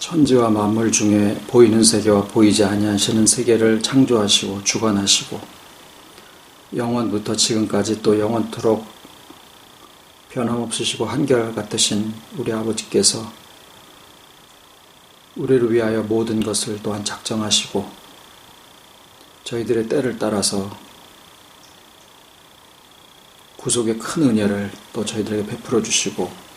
천지와 만물 중에 보이는 세계와 보이지 아니하시는 세계를 창조하시고 주관하시고 영원부터 지금까지 또 영원토록 변함없으시고 한결같으신 우리 아버지께서 우리를 위하여 모든 것을 또한 작정하시고 저희들의 때를 따라서 구속의 큰 은혜를 또 저희들에게 베풀어 주시고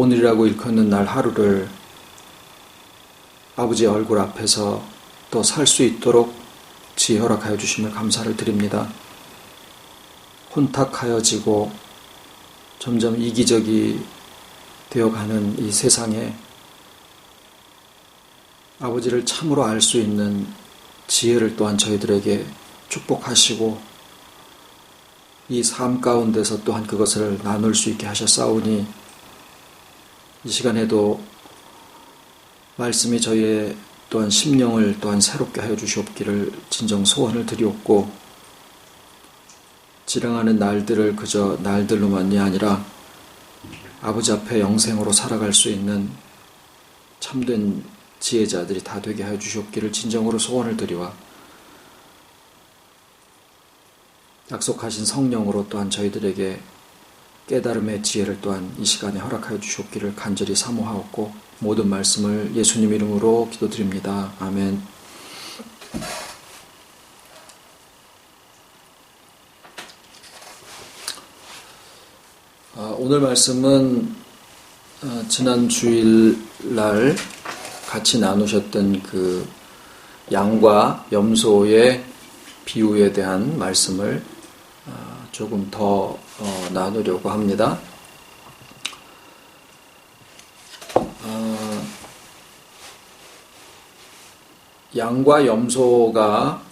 오늘이라고 일컫는 날 하루를 아버지의 얼굴 앞에서 또 살 수 있도록 지혜 허락하여 주심을 감사를 드립니다. 혼탁하여지고 점점 이기적이 되어가는 이 세상에 아버지를 참으로 알 수 있는 지혜를 또한 저희들에게 축복하시고 이 삶 가운데서 또한 그것을 나눌 수 있게 하셨사오니 이 시간에도 말씀이 저희의 또한 심령을 또한 새롭게 하여 주시옵기를 진정 소원을 드리옵고 지나가는 날들을 그저 날들로만이 아니라 아버지 앞에 영생으로 살아갈 수 있는 참된 지혜자들이 다 되게 하여 주시옵기를 진정으로 소원을 드리와 약속하신 성령으로 또한 저희들에게 깨달음의 지혜를 또한 이 시간에 허락하여 주시옵기를 간절히 사모하옵고 모든 말씀을 예수님 이름으로 기도드립니다. 아멘. 오늘 말씀은 지난 주일날 같이 나누셨던 그 양과 염소의 비유에 대한 말씀을 조금 더 나누려고 합니다. 양과 염소가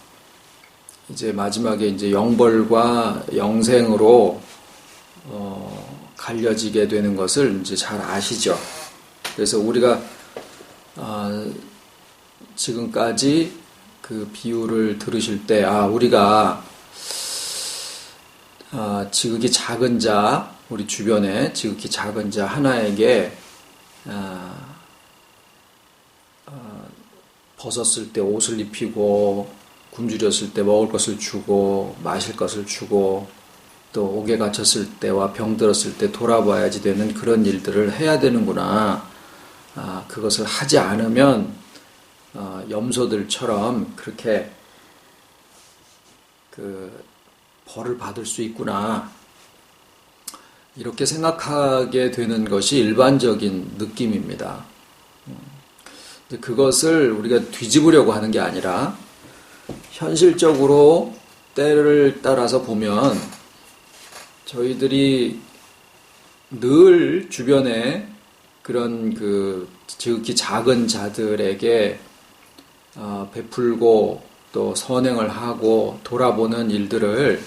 이제 마지막에 이제 영벌과 영생으로 갈려지게 되는 것을 이제 잘 아시죠. 그래서 우리가 지금까지 그 비유를 들으실 때 우리가 지극히 작은 자, 우리 주변에 지극히 작은 자 하나에게 벗었을 때 옷을 입히고 굶주렸을 때 먹을 것을 주고 마실 것을 주고 또 옥에 갇혔을 때와 병들었을 때 돌아봐야지 되는 그런 일들을 해야 되는구나. 그것을 하지 않으면 염소들처럼 그렇게 벌을 받을 수 있구나. 이렇게 생각하게 되는 것이 일반적인 느낌입니다. 그것을 우리가 뒤집으려고 하는 게 아니라 현실적으로 때를 따라서 보면 저희들이 늘 주변에 그런 지극히 작은 자들에게 베풀고 또 선행을 하고 돌아보는 일들을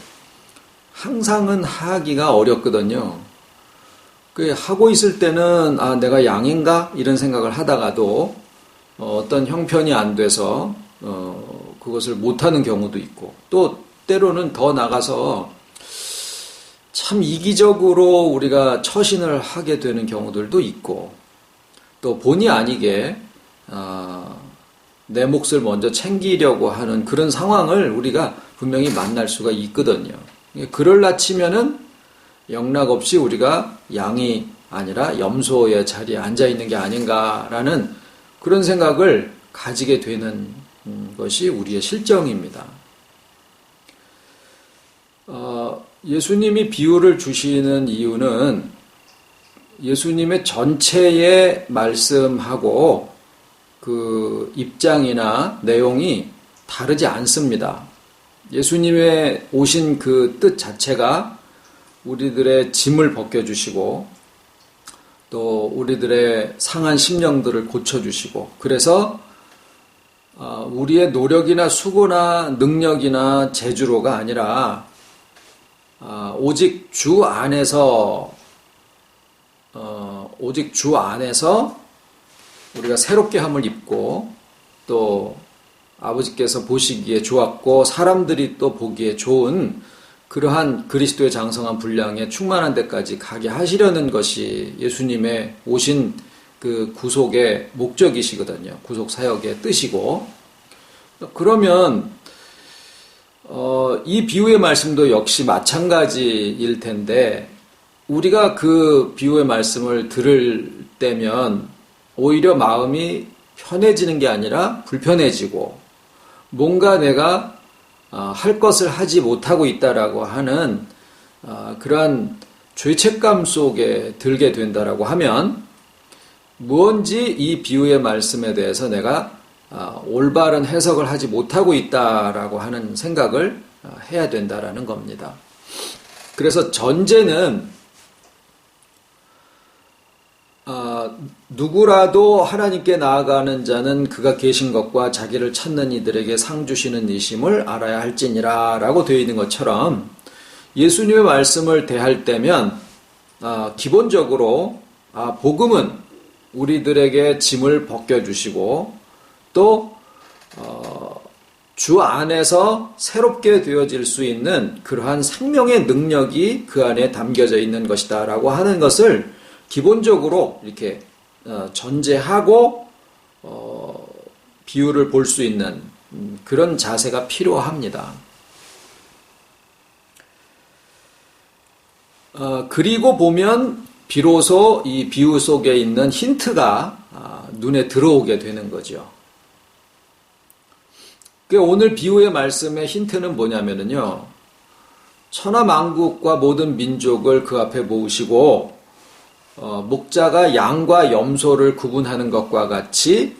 항상은 하기가 어렵거든요. 하고 있을 때는 내가 양인가? 이런 생각을 하다가도 어떤 형편이 안 돼서 그것을 못하는 경우도 있고 또 때로는 더 나가서 참 이기적으로 우리가 처신을 하게 되는 경우들도 있고 또 본의 아니게 내 몫을 먼저 챙기려고 하는 그런 상황을 우리가 분명히 만날 수가 있거든요. 그럴라 치면은 영락없이 우리가 양이 아니라 염소의 자리에 앉아 있는 게 아닌가라는 그런 생각을 가지게 되는 것이 우리의 실정입니다. 예수님이 비유를 주시는 이유는 예수님의 전체의 말씀하고 그 입장이나 내용이 다르지 않습니다. 예수님의 오신 그 뜻 자체가 우리들의 짐을 벗겨주시고 또 우리들의 상한 심령들을 고쳐주시고 그래서 우리의 노력이나 수고나 능력이나 재주로가 아니라 오직 주 안에서 우리가 새롭게 함을 입고 또 아버지께서 보시기에 좋았고 사람들이 또 보기에 좋은 그러한 그리스도의 장성한 분량에 충만한 데까지 가게 하시려는 것이 예수님의 오신 그 구속의 목적이시거든요. 구속 사역의 뜻이고. 그러면 이 비유의 말씀도 역시 마찬가지일 텐데 우리가 그 비유의 말씀을 들을 때면 오히려 마음이 편해지는 게 아니라 불편해지고 뭔가 내가 할 것을 하지 못하고 있다라고 하는 그러한 죄책감 속에 들게 된다라고 하면 무언지 이 비유의 말씀에 대해서 내가 올바른 해석을 하지 못하고 있다라고 하는 생각을 해야 된다라는 겁니다. 그래서 전제는 누구라도 하나님께 나아가는 자는 그가 계신 것과 자기를 찾는 이들에게 상 주시는 이심을 알아야 할지니라 라고 되어 있는 것처럼 예수님의 말씀을 대할 때면 기본적으로 복음은 우리들에게 짐을 벗겨주시고 또 주 안에서 새롭게 되어질 수 있는 그러한 생명의 능력이 그 안에 담겨져 있는 것이다 라고 하는 것을 기본적으로 이렇게 전제하고 비유를 볼 수 있는 그런 자세가 필요합니다. 그리고 보면 비로소 이 비유 속에 있는 힌트가 눈에 들어오게 되는 거죠. 오늘 비유의 말씀의 힌트는 뭐냐면요. 천하만국과 모든 민족을 그 앞에 모으시고 목자가 양과 염소를 구분하는 것과 같이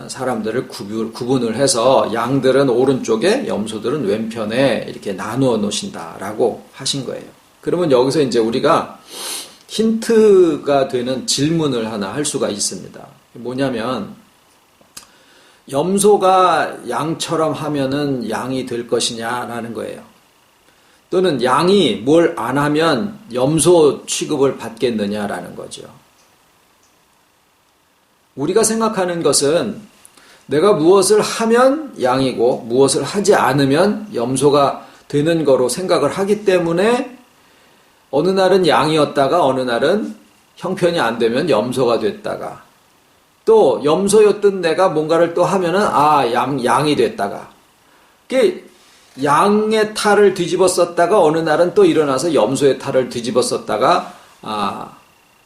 사람들을 구분을 해서 양들은 오른쪽에 염소들은 왼편에 이렇게 나누어 놓으신다라고 하신 거예요. 그러면 여기서 이제 우리가 힌트가 되는 질문을 하나 할 수가 있습니다. 뭐냐면 염소가 양처럼 하면은 양이 될 것이냐라는 거예요. 또는 양이 뭘 안 하면 염소 취급을 받겠느냐라는 거죠. 우리가 생각하는 것은 내가 무엇을 하면 양이고 무엇을 하지 않으면 염소가 되는 거로 생각을 하기 때문에 어느 날은 양이었다가 어느 날은 형편이 안 되면 염소가 됐다가 또 염소였던 내가 뭔가를 또 하면은 양이 됐다가 양의 탈을 뒤집어 썼다가 어느 날은 또 일어나서 염소의 탈을 뒤집어 썼다가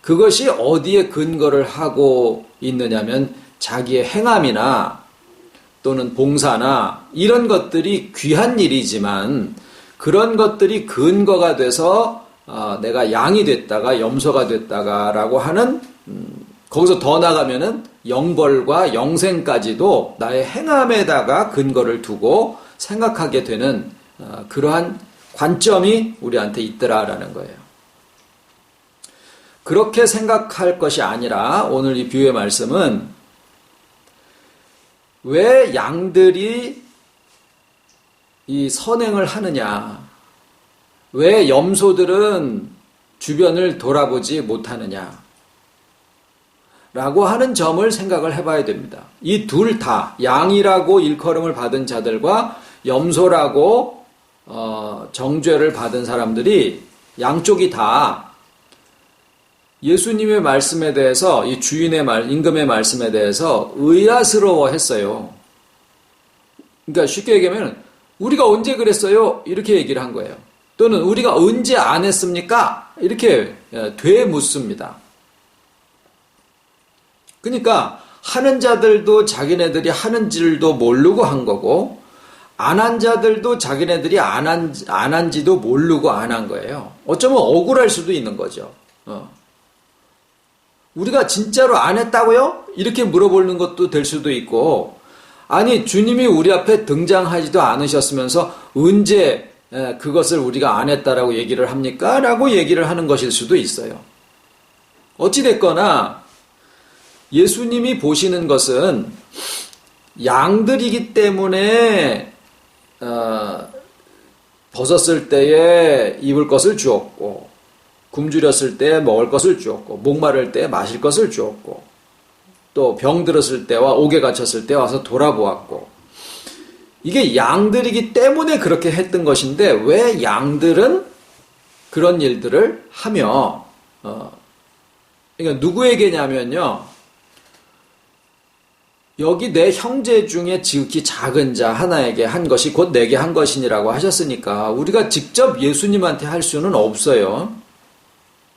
그것이 어디에 근거를 하고 있느냐면 자기의 행함이나 또는 봉사나 이런 것들이 귀한 일이지만 그런 것들이 근거가 돼서 내가 양이 됐다가 염소가 됐다가라고 하는 거기서 더 나가면은 영벌과 영생까지도 나의 행함에다가 근거를 두고 생각하게 되는 그러한 관점이 우리한테 있더라라는 거예요. 그렇게 생각할 것이 아니라 오늘 이 비유의 말씀은 왜 양들이 이 선행을 하느냐, 왜 염소들은 주변을 돌아보지 못하느냐 라고 하는 점을 생각을 해봐야 됩니다. 이 둘 다 양이라고 일컬음을 받은 자들과 염소라고 정죄를 받은 사람들이 양쪽이 다 예수님의 말씀에 대해서 이 주인의 임금의 말씀에 대해서 의아스러워 했어요. 그러니까 쉽게 얘기하면 우리가 언제 그랬어요? 이렇게 얘기를 한 거예요. 또는 우리가 언제 안 했습니까? 이렇게 되묻습니다. 그러니까 하는 자들도 자기네들이 하는 줄도 모르고 한 거고 안 한 자들도 자기네들이 안 한지도 모르고 안 한 거예요. 어쩌면 억울할 수도 있는 거죠. 우리가 진짜로 안 했다고요? 이렇게 물어보는 것도 될 수도 있고 아니 주님이 우리 앞에 등장하지도 않으셨으면서 언제 그것을 우리가 안 했다라고 얘기를 합니까? 라고 얘기를 하는 것일 수도 있어요. 어찌됐거나 예수님이 보시는 것은 양들이기 때문에 벗었을 때에 입을 것을 주었고 굶주렸을 때 먹을 것을 주었고 목마를 때 마실 것을 주었고 또 병들었을 때와 옥에 갇혔을 때 와서 돌아보았고 이게 양들이기 때문에 그렇게 했던 것인데 왜 양들은 그런 일들을 하며 그러니까 누구에게냐면요. 여기 내 형제 중에 지극히 작은 자 하나에게 한 것이 곧 내게 한 것이니라고 하셨으니까 우리가 직접 예수님한테 할 수는 없어요.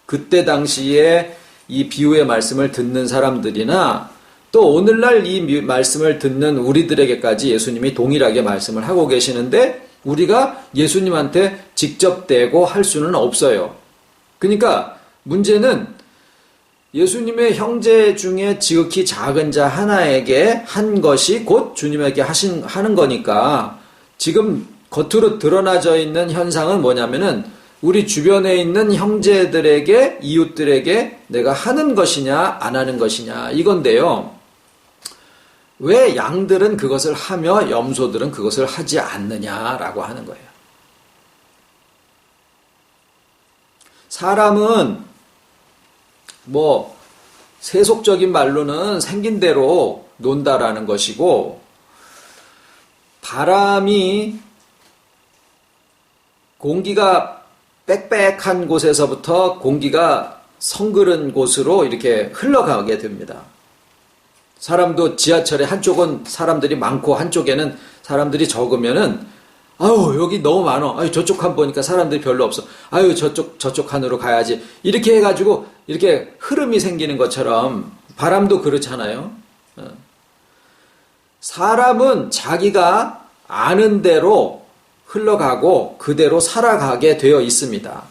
그때 당시에 이 비유의 말씀을 듣는 사람들이나 또 오늘날 이 말씀을 듣는 우리들에게까지 예수님이 동일하게 말씀을 하고 계시는데 우리가 예수님한테 직접 대고 할 수는 없어요. 그러니까 문제는 예수님의 형제 중에 지극히 작은 자 하나에게 한 것이 곧 주님에게 하는 거니까 지금 겉으로 드러나져 있는 현상은 뭐냐면은 우리 주변에 있는 형제들에게, 이웃들에게 내가 하는 것이냐, 안 하는 것이냐, 이건데요. 왜 양들은 그것을 하며 염소들은 그것을 하지 않느냐라고 하는 거예요. 사람은 세속적인 말로는 생긴 대로 논다라는 것이고, 바람이 공기가 빽빽한 곳에서부터 공기가 성그른 곳으로 이렇게 흘러가게 됩니다. 사람도 지하철에 한쪽은 사람들이 많고 한쪽에는 사람들이 적으면은 아유 여기 너무 많어. 아유 저쪽 칸 보니까 사람들이 별로 없어. 아유 저쪽 칸으로 가야지. 이렇게 해가지고 이렇게 흐름이 생기는 것처럼 바람도 그렇잖아요. 사람은 자기가 아는 대로 흘러가고 그대로 살아가게 되어 있습니다.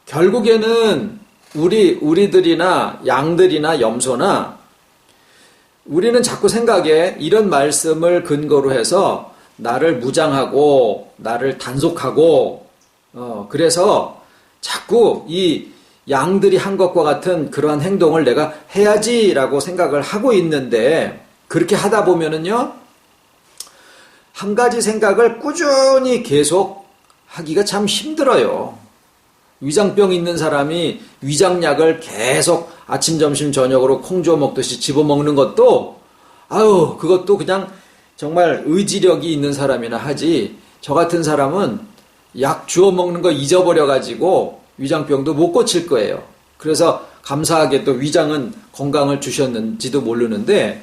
결국에는 우리들이나 양들이나 염소나 우리는 자꾸 생각에 이런 말씀을 근거로 해서 나를 무장하고 나를 단속하고 그래서 자꾸 이 양들이 한 것과 같은 그러한 행동을 내가 해야지라고 생각을 하고 있는데 그렇게 하다 보면은요 한 가지 생각을 꾸준히 계속 하기가 참 힘들어요. 위장병 있는 사람이 위장약을 계속 아침, 점심, 저녁으로 콩주워 먹듯이 집어먹는 것도 그것도 그냥 정말 의지력이 있는 사람이나 하지 저 같은 사람은 약 주워 먹는 거 잊어버려가지고 위장병도 못 고칠 거예요. 그래서 감사하게 또 위장은 건강을 주셨는지도 모르는데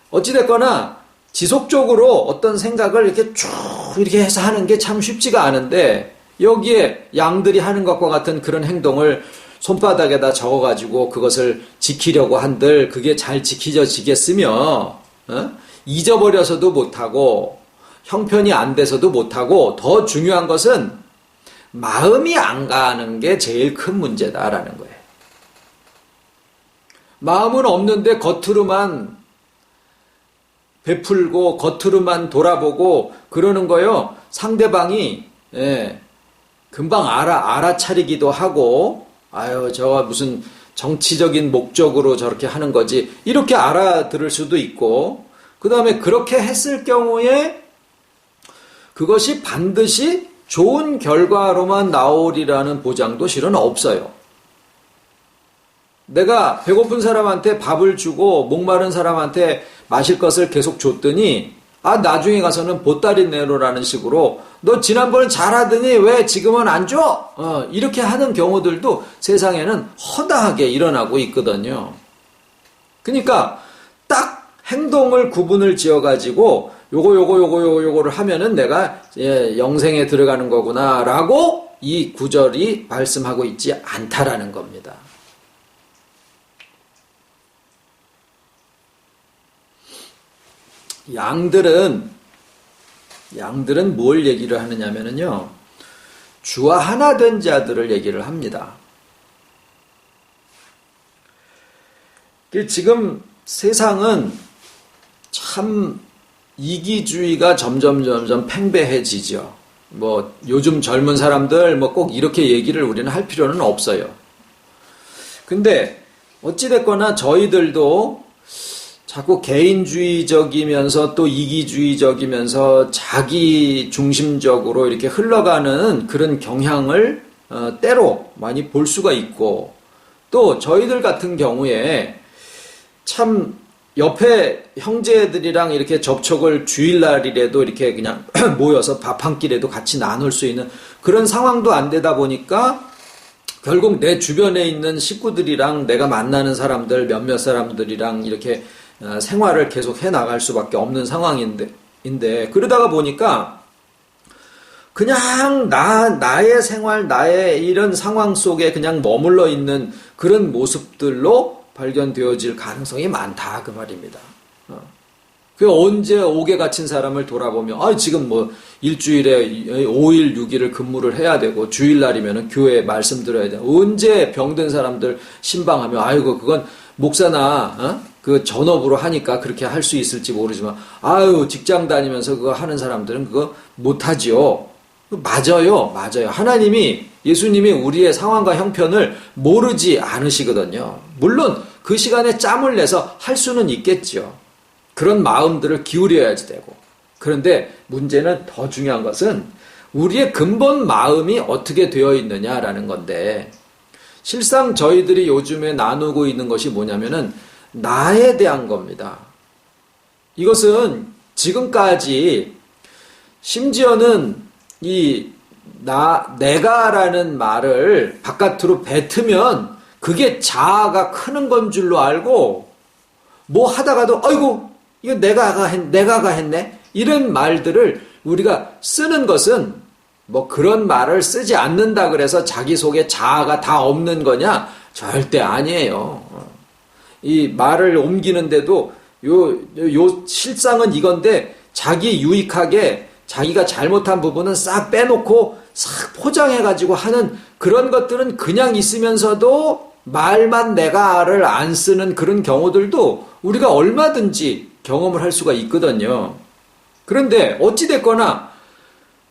어찌됐거나 지속적으로 어떤 생각을 이렇게 쭉 이렇게 해서 하는 게 참 쉽지가 않은데 여기에 양들이 하는 것과 같은 그런 행동을 손바닥에다 적어가지고 그것을 지키려고 한들 그게 잘 지켜지겠으며 잊어버려서도 못하고 형편이 안 돼서도 못하고 더 중요한 것은 마음이 안 가는 게 제일 큰 문제다라는 거예요. 마음은 없는데 겉으로만 베풀고 겉으로만 돌아보고 그러는 거요. 상대방이 금방 알아차리기도 하고 저거 무슨 정치적인 목적으로 저렇게 하는 거지 이렇게 알아들을 수도 있고 그 다음에 그렇게 했을 경우에 그것이 반드시 좋은 결과로만 나오리라는 보장도 실은 없어요. 내가 배고픈 사람한테 밥을 주고 목마른 사람한테 마실 것을 계속 줬더니 나중에 가서는 보따리 내로라는 식으로 너 지난번엔 잘하더니 왜 지금은 안 줘? 이렇게 하는 경우들도 세상에는 허다하게 일어나고 있거든요. 그러니까 딱 행동을 구분을 지어가지고 요거를 하면은 내가 영생에 들어가는 거구나라고 이 구절이 말씀하고 있지 않다라는 겁니다. 양들은 뭘 얘기를 하느냐면요. 주와 하나 된 자들을 얘기를 합니다. 지금 세상은 참 이기주의가 점점 팽배해지죠. 요즘 젊은 사람들 꼭 이렇게 얘기를 우리는 할 필요는 없어요. 근데 어찌됐거나 저희들도 자꾸 개인주의적이면서 또 이기주의적이면서 자기 중심적으로 이렇게 흘러가는 그런 경향을 때로 많이 볼 수가 있고 또 저희들 같은 경우에 참 옆에 형제들이랑 이렇게 접촉을 주일날이라도 이렇게 그냥 모여서 밥 한 끼라도 같이 나눌 수 있는 그런 상황도 안 되다 보니까 결국 내 주변에 있는 식구들이랑 내가 만나는 사람들, 몇몇 사람들이랑 이렇게 생활을 계속 해 나갈 수밖에 없는 상황인데 그러다가 보니까 그냥 나의 생활, 나의 이런 상황 속에 그냥 머물러 있는 그런 모습들로 발견되어질 가능성이 많다 그 말입니다. 그 언제 옥에 갇힌 사람을 돌아보면 지금 뭐 일주일에 5일 6일을 근무를 해야 되고 주일날이면 교회에 말씀 들어야 돼. 언제 병든 사람들 신방하면 아이고 그건 목사나 그 전업으로 하니까 그렇게 할 수 있을지 모르지만 직장 다니면서 그거 하는 사람들은 그거 못하지요. 맞아요. 하나님이 예수님이 우리의 상황과 형편을 모르지 않으시거든요. 물론 그 시간에 짬을 내서 할 수는 있겠죠. 그런 마음들을 기울여야지 되고. 그런데 문제는 더 중요한 것은 우리의 근본 마음이 어떻게 되어 있느냐라는 건데 실상 저희들이 요즘에 나누고 있는 것이 뭐냐면은 나에 대한 겁니다. 이것은 지금까지 심지어는 내가라는 말을 바깥으로 뱉으면 그게 자아가 크는 건 줄로 알고 뭐 하다가도 이거 내가가 했네 이런 말들을 우리가 쓰는 것은 뭐 그런 말을 쓰지 않는다 그래서 자기 속에 자아가 다 없는 거냐? 절대 아니에요. 이 말을 옮기는데도 요 실상은 이건데 자기 유익하게 자기가 잘못한 부분은 싹 빼놓고 싹 포장해가지고 하는 그런 것들은 그냥 있으면서도 말만 내가를 안 쓰는 그런 경우들도 우리가 얼마든지 경험을 할 수가 있거든요. 그런데 어찌됐거나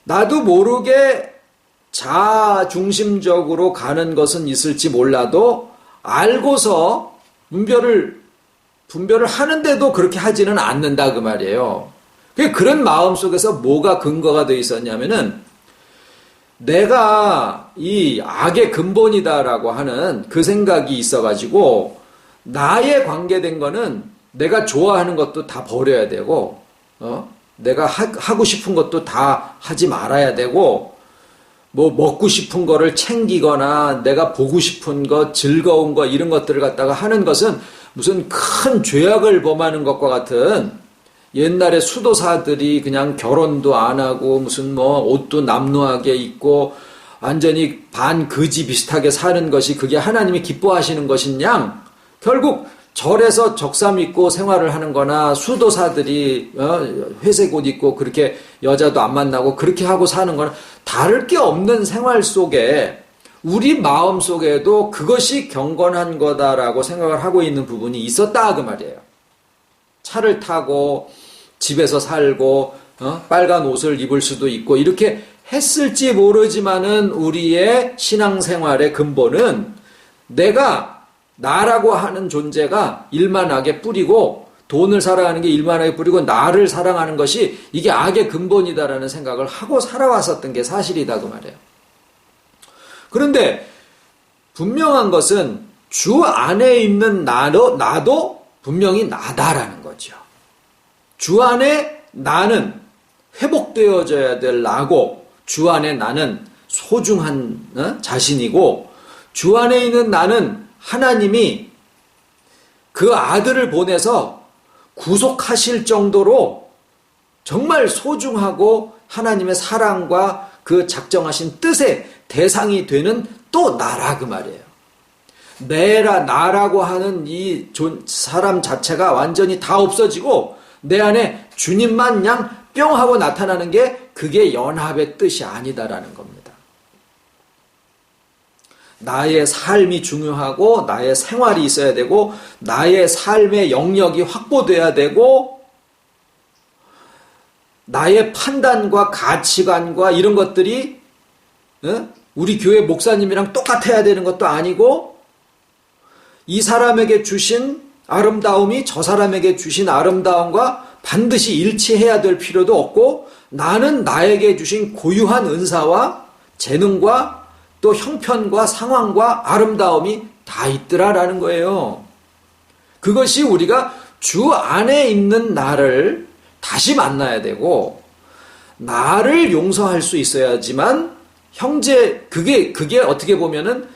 나도 모르게 자중심적으로 가는 것은 있을지 몰라도 알고서 분별을 하는데도 그렇게 하지는 않는다 그 말이에요. 그런 마음 속에서 뭐가 근거가 되어 있었냐면은 내가 이 악의 근본이다라고 하는 그 생각이 있어가지고 나에 관계된 거는 내가 좋아하는 것도 다 버려야 되고 내가 하고 싶은 것도 다 하지 말아야 되고 뭐 먹고 싶은 거를 챙기거나 내가 보고 싶은 것, 즐거운 거 이런 것들을 갖다가 하는 것은 무슨 큰 죄악을 범하는 것과 같은 옛날에 수도사들이 그냥 결혼도 안 하고 무슨 뭐 옷도 남루하게 입고 완전히 반거지 비슷하게 사는 것이 그게 하나님이 기뻐하시는 것이냐? 결국 절에서 적삼 입고 생활을 하는 거나 수도사들이 회색 옷 입고 그렇게 여자도 안 만나고 그렇게 하고 사는 거나 다를 게 없는 생활 속에 우리 마음 속에도 그것이 경건한 거다라고 생각을 하고 있는 부분이 있었다 그 말이에요. 차를 타고 집에서 살고 빨간 옷을 입을 수도 있고 이렇게 했을지 모르지만은 우리의 신앙생활의 근본은 내가 나라고 하는 존재가 일만하게 뿌리고 돈을 사랑하는 게 일만하게 뿌리고 나를 사랑하는 것이 이게 악의 근본이다라는 생각을 하고 살아왔었던 게 사실이다 그 말이에요. 그런데 분명한 것은 주 안에 있는 나도 분명히 나다라는 거죠. 주 안에 나는 회복되어져야 될 나고 주 안에 나는 소중한 자신이고 주 안에 있는 나는 하나님이 그 아들을 보내서 구속하실 정도로 정말 소중하고 하나님의 사랑과 그 작정하신 뜻의 대상이 되는 또 나라 그 말이에요. 나라고 하는 이 사람 자체가 완전히 다 없어지고 내 안에 주님만 그냥 뿅 하고 나타나는 게 그게 연합의 뜻이 아니다라는 겁니다. 나의 삶이 중요하고 나의 생활이 있어야 되고 나의 삶의 영역이 확보돼야 되고 나의 판단과 가치관과 이런 것들이 우리 교회 목사님이랑 똑같아야 되는 것도 아니고 이 사람에게 주신 아름다움이 저 사람에게 주신 아름다움과 반드시 일치해야 될 필요도 없고 나는 나에게 주신 고유한 은사와 재능과 또 형편과 상황과 아름다움이 다 있더라라는 거예요. 그것이 우리가 주 안에 있는 나를 다시 만나야 되고, 나를 용서할 수 있어야지만 형제, 그게 어떻게 보면은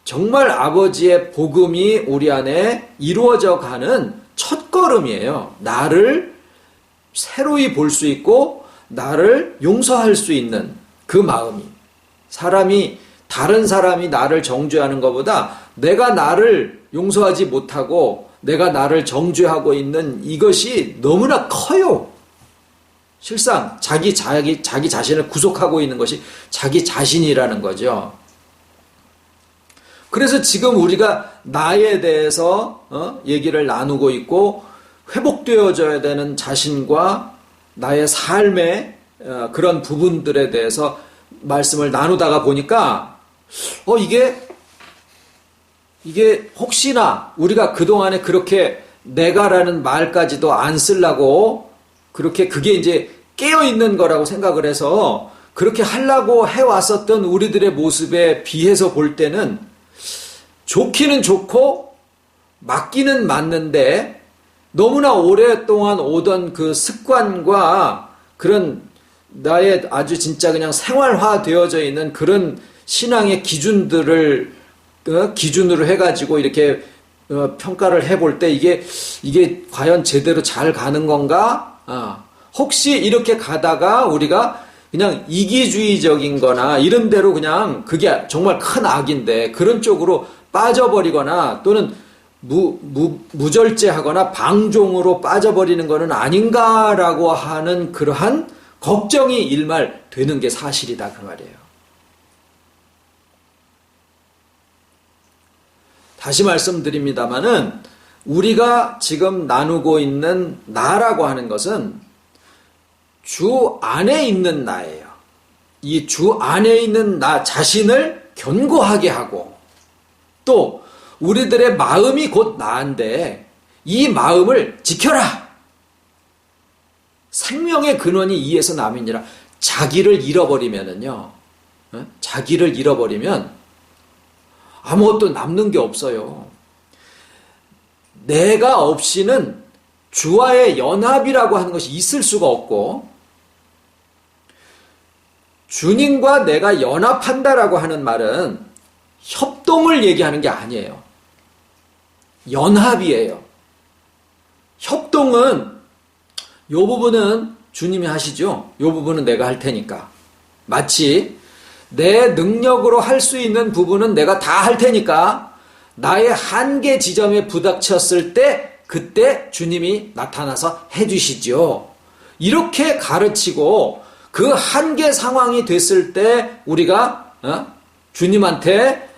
정말 아버지의 복음이 우리 안에 이루어져 가는 첫걸음이에요. 나를 새로이 볼 수 있고 나를 용서할 수 있는 그 마음이, 다른 사람이 나를 정죄하는 것보다 내가 나를 용서하지 못하고 내가 나를 정죄하고 있는 이것이 너무나 커요. 실상 자기 자신을 구속하고 있는 것이 자기 자신이라는 거죠. 그래서 지금 우리가 나에 대해서 얘기를 나누고 있고, 회복되어져야 되는 자신과 나의 삶의 그런 부분들에 대해서 말씀을 나누다가 보니까 이게 혹시나 우리가 그동안에 그렇게 내가라는 말까지도 안 쓰려고 그게 이제 깨어있는 거라고 생각을 해서 그렇게 하려고 해왔었던 우리들의 모습에 비해서 볼 때는 좋기는 좋고 맞기는 맞는데, 너무나 오랫동안 오던 그 습관과 그런 나의 아주 진짜 그냥 생활화 되어져 있는 그런 신앙의 기준들을 기준으로 해가지고 이렇게 평가를 해볼 때 이게 과연 제대로 잘 가는 건가? 혹시 이렇게 가다가 우리가 그냥 이기주의적인 거나 이런 데로 그냥 그게 정말 큰 악인데 그런 쪽으로 빠져버리거나 또는 무절제하거나 방종으로 빠져버리는 것은 아닌가라고 하는 그러한 걱정이 일말 되는 게 사실이다 그 말이에요. 다시 말씀드립니다마는 우리가 지금 나누고 있는 나라고 하는 것은 주 안에 있는 나예요. 이 주 안에 있는 나 자신을 견고하게 하고, 또 우리들의 마음이 곧 나인데 이 마음을 지켜라. 생명의 근원이 이에서 남이니라. 자기를 잃어버리면은요, 자기를 잃어버리면 아무것도 남는 게 없어요. 내가 없이는 주와의 연합이라고 하는 것이 있을 수가 없고, 주님과 내가 연합한다라고 하는 말은 협동을 얘기하는 게 아니에요. 연합이에요. 협동은 요 부분은 주님이 하시죠. 요 부분은 내가 할 테니까. 마치 내 능력으로 할 수 있는 부분은 내가 다 할 테니까 나의 한계 지점에 부닥쳤을 때 그때 주님이 나타나서 해주시죠. 이렇게 가르치고 그 한계 상황이 됐을 때 우리가 주님한테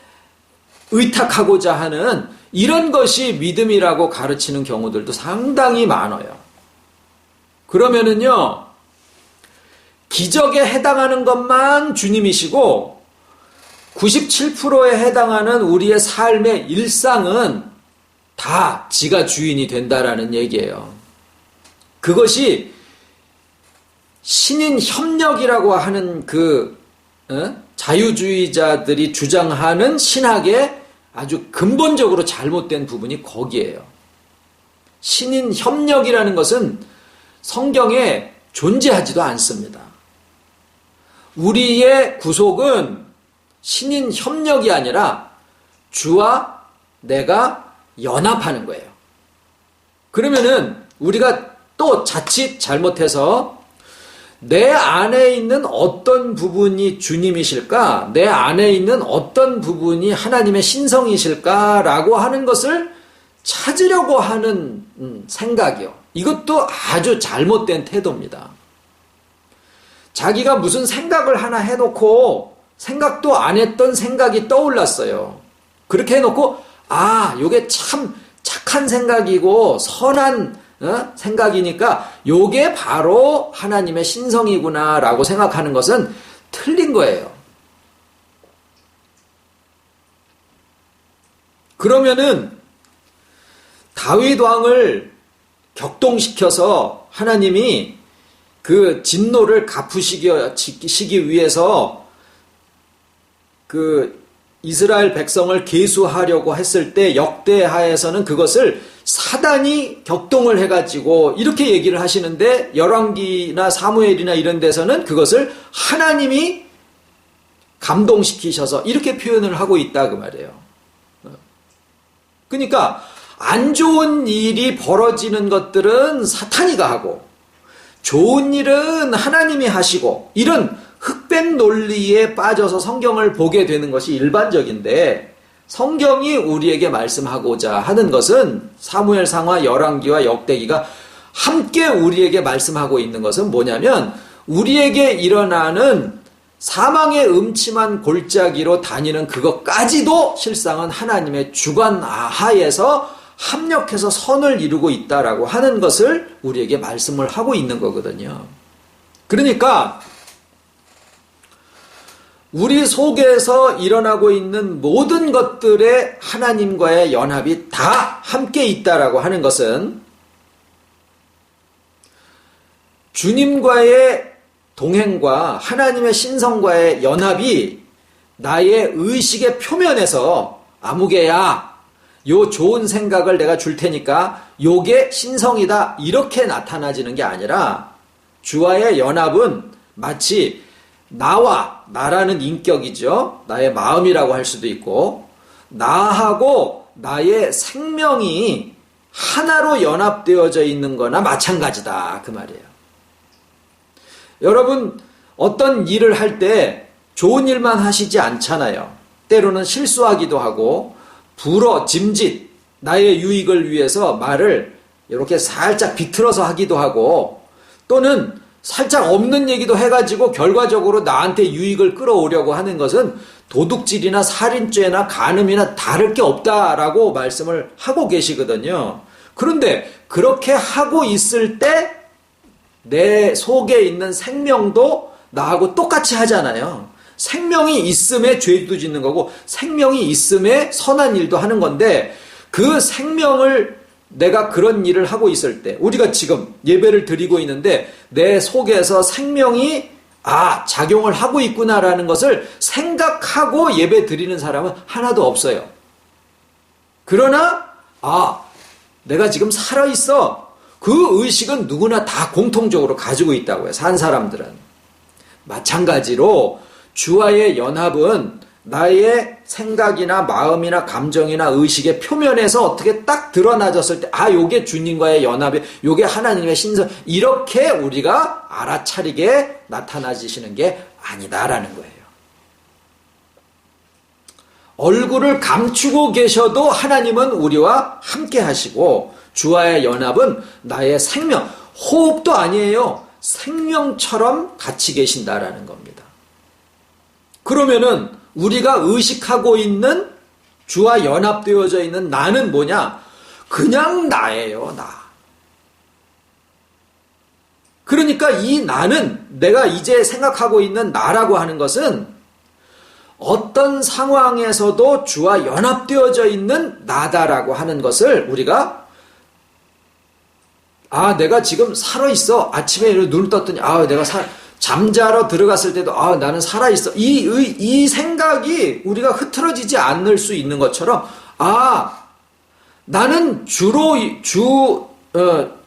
의탁하고자 하는 이런 것이 믿음이라고 가르치는 경우들도 상당히 많아요. 그러면은요, 기적에 해당하는 것만 주님이시고 97%에 해당하는 우리의 삶의 일상은 다 지가 주인이 된다라는 얘기예요. 그것이 신인 협력이라고 하는 자유주의자들이 주장하는 신학의 아주 근본적으로 잘못된 부분이 거기에요. 신인 협력이라는 것은 성경에 존재하지도 않습니다. 우리의 구속은 신인 협력이 아니라 주와 내가 연합하는 거예요. 그러면은 우리가 또 자칫 잘못해서 내 안에 있는 어떤 부분이 주님이실까? 내 안에 있는 어떤 부분이 하나님의 신성이실까라고 하는 것을 찾으려고 하는 생각이요. 이것도 아주 잘못된 태도입니다. 자기가 무슨 생각을 하나 해놓고 생각도 안 했던 생각이 떠올랐어요. 그렇게 해놓고 요게 참 착한 생각이고 선한 생각이니까 요게 바로 하나님의 신성이구나 라고 생각하는 것은 틀린 거예요. 그러면은 다윗 왕을 격동시켜서 하나님이 그 진노를 갚으시기 위해서 그 이스라엘 백성을 계수하려고 했을 때 역대하에서는 그것을 사단이 격동을 해가지고 이렇게 얘기를 하시는데 열왕기나 사무엘이나 이런 데서는 그것을 하나님이 감동시키셔서 이렇게 표현을 하고 있다 그 말이에요. 그러니까 안 좋은 일이 벌어지는 것들은 사탄이가 하고 좋은 일은 하나님이 하시고 이런 흑백 논리에 빠져서 성경을 보게 되는 것이 일반적인데 성경이 우리에게 말씀하고자 하는 것은 사무엘상과 열왕기와 역대기가 함께 우리에게 말씀하고 있는 것은 뭐냐면 우리에게 일어나는 사망의 음침한 골짜기로 다니는 그것까지도 실상은 하나님의 주관 하에서 합력해서 선을 이루고 있다라고 하는 것을 우리에게 말씀을 하고 있는 거거든요. 그러니까 우리 속에서 일어나고 있는 모든 것들에 하나님과의 연합이 다 함께 있다라고 하는 것은 주님과의 동행과 하나님의 신성과의 연합이 나의 의식의 표면에서 아무개야 요 좋은 생각을 내가 줄 테니까 요게 신성이다 이렇게 나타나지는 게 아니라 주와의 연합은 마치 나라는 인격이죠. 나의 마음이라고 할 수도 있고 나하고 나의 생명이 하나로 연합되어져 있는 거나 마찬가지다 그 말이에요. 여러분 어떤 일을 할 때 좋은 일만 하시지 않잖아요. 때로는 실수하기도 하고 짐짓 나의 유익을 위해서 말을 이렇게 살짝 비틀어서 하기도 하고 또는 살짝 없는 얘기도 해가지고 결과적으로 나한테 유익을 끌어오려고 하는 것은 도둑질이나 살인죄나 간음이나 다를 게 없다라고 말씀을 하고 계시거든요. 그런데 그렇게 하고 있을 때 내 속에 있는 생명도 나하고 똑같이 하잖아요. 생명이 있음에 죄도 짓는 거고 생명이 있음에 선한 일도 하는 건데 그 생명을 내가 그런 일을 하고 있을 때 우리가 지금 예배를 드리고 있는데 내 속에서 생명이 작용을 하고 있구나라는 것을 생각하고 예배 드리는 사람은 하나도 없어요. 그러나 내가 지금 살아있어. 그 의식은 누구나 다 공통적으로 가지고 있다고요. 산 사람들은. 마찬가지로 주와의 연합은 나의 생각이나 마음이나 감정이나 의식의 표면에서 어떻게 딱 드러나졌을 때 요게 주님과의 연합이 요게 하나님의 신성 이렇게 우리가 알아차리게 나타나지시는 게 아니다라는 거예요. 얼굴을 감추고 계셔도 하나님은 우리와 함께 하시고 주와의 연합은 나의 생명, 호흡도 아니에요. 생명처럼 같이 계신다라는 겁니다. 그러면은 우리가 의식하고 있는 주와 연합되어져 있는 나는 뭐냐? 그냥 나예요, 나. 그러니까 이 나는 내가 이제 생각하고 있는 나라고 하는 것은 어떤 상황에서도 주와 연합되어져 있는 나다라고 하는 것을 우리가 내가 지금 살아있어. 아침에 눈을 떴더니 내가 잠자러 들어갔을 때도 나는 살아있어. 이 생각이 우리가 흐트러지지 않을 수 있는 것처럼 나는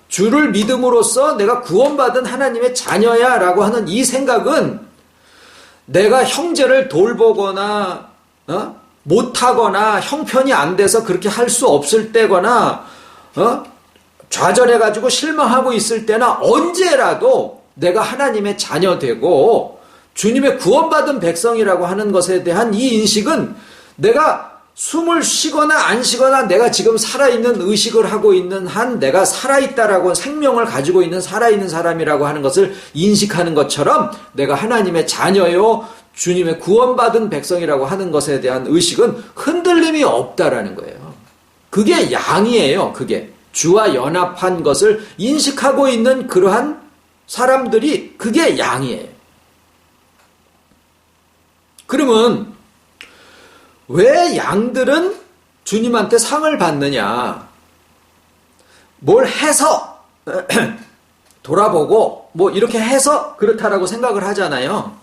주를 믿음으로써 내가 구원받은 하나님의 자녀야 라고 하는 이 생각은 내가 형제를 돌보거나 못하거나 형편이 안 돼서 그렇게 할 수 없을 때거나 좌절해가지고 실망하고 있을 때나 언제라도 내가 하나님의 자녀 되고 주님의 구원받은 백성이라고 하는 것에 대한 이 인식은 내가 숨을 쉬거나 안 쉬거나 내가 지금 살아있는 의식을 하고 있는 한 내가 살아있다라고 생명을 가지고 있는 살아있는 사람이라고 하는 것을 인식하는 것처럼 내가 하나님의 자녀요 주님의 구원받은 백성이라고 하는 것에 대한 의식은 흔들림이 없다라는 거예요. 그게 양이에요. 그게 주와 연합한 것을 인식하고 있는 그러한 사람들이 그게 양이에요. 그러면 왜 양들은 주님한테 상을 받느냐? 뭘 해서 돌아보고 이렇게 해서 그렇다라고 생각을 하잖아요.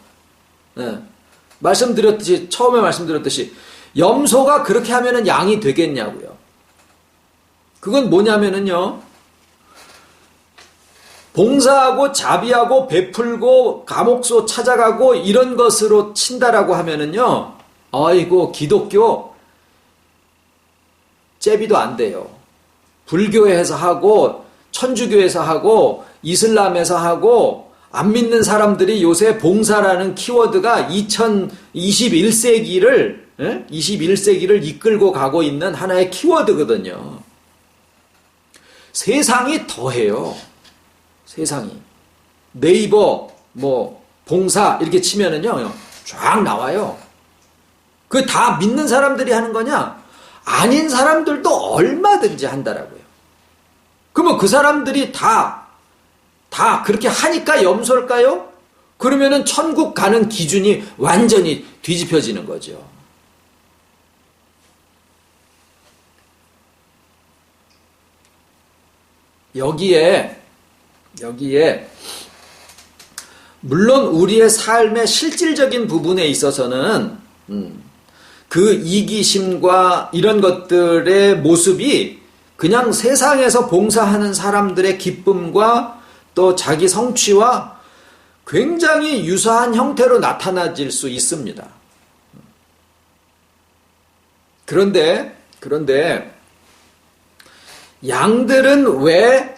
처음에 말씀드렸듯이 염소가 그렇게 하면은 양이 되겠냐고요. 그건 뭐냐면은요, 봉사하고 자비하고 베풀고 감옥소 찾아가고 이런 것으로 친다라고 하면은요, 아이고 기독교 제비도 안 돼요. 불교에서 하고 천주교에서 하고 이슬람에서 하고 안 믿는 사람들이 요새 봉사라는 키워드가 21세기를 이끌고 가고 있는 하나의 키워드거든요. 세상이 더해요. 세상이. 네이버, 봉사, 이렇게 치면은요, 쫙 나와요. 그 다 믿는 사람들이 하는 거냐? 아닌 사람들도 얼마든지 한다라고요. 그러면 그 사람들이 다 그렇게 하니까 염소일까요? 그러면은 천국 가는 기준이 완전히 뒤집혀지는 거죠. 여기에 물론 우리의 삶의 실질적인 부분에 있어서는 그 이기심과 이런 것들의 모습이 그냥 세상에서 봉사하는 사람들의 기쁨과 또 자기 성취와 굉장히 유사한 형태로 나타나질 수 있습니다. 그런데 양들은 왜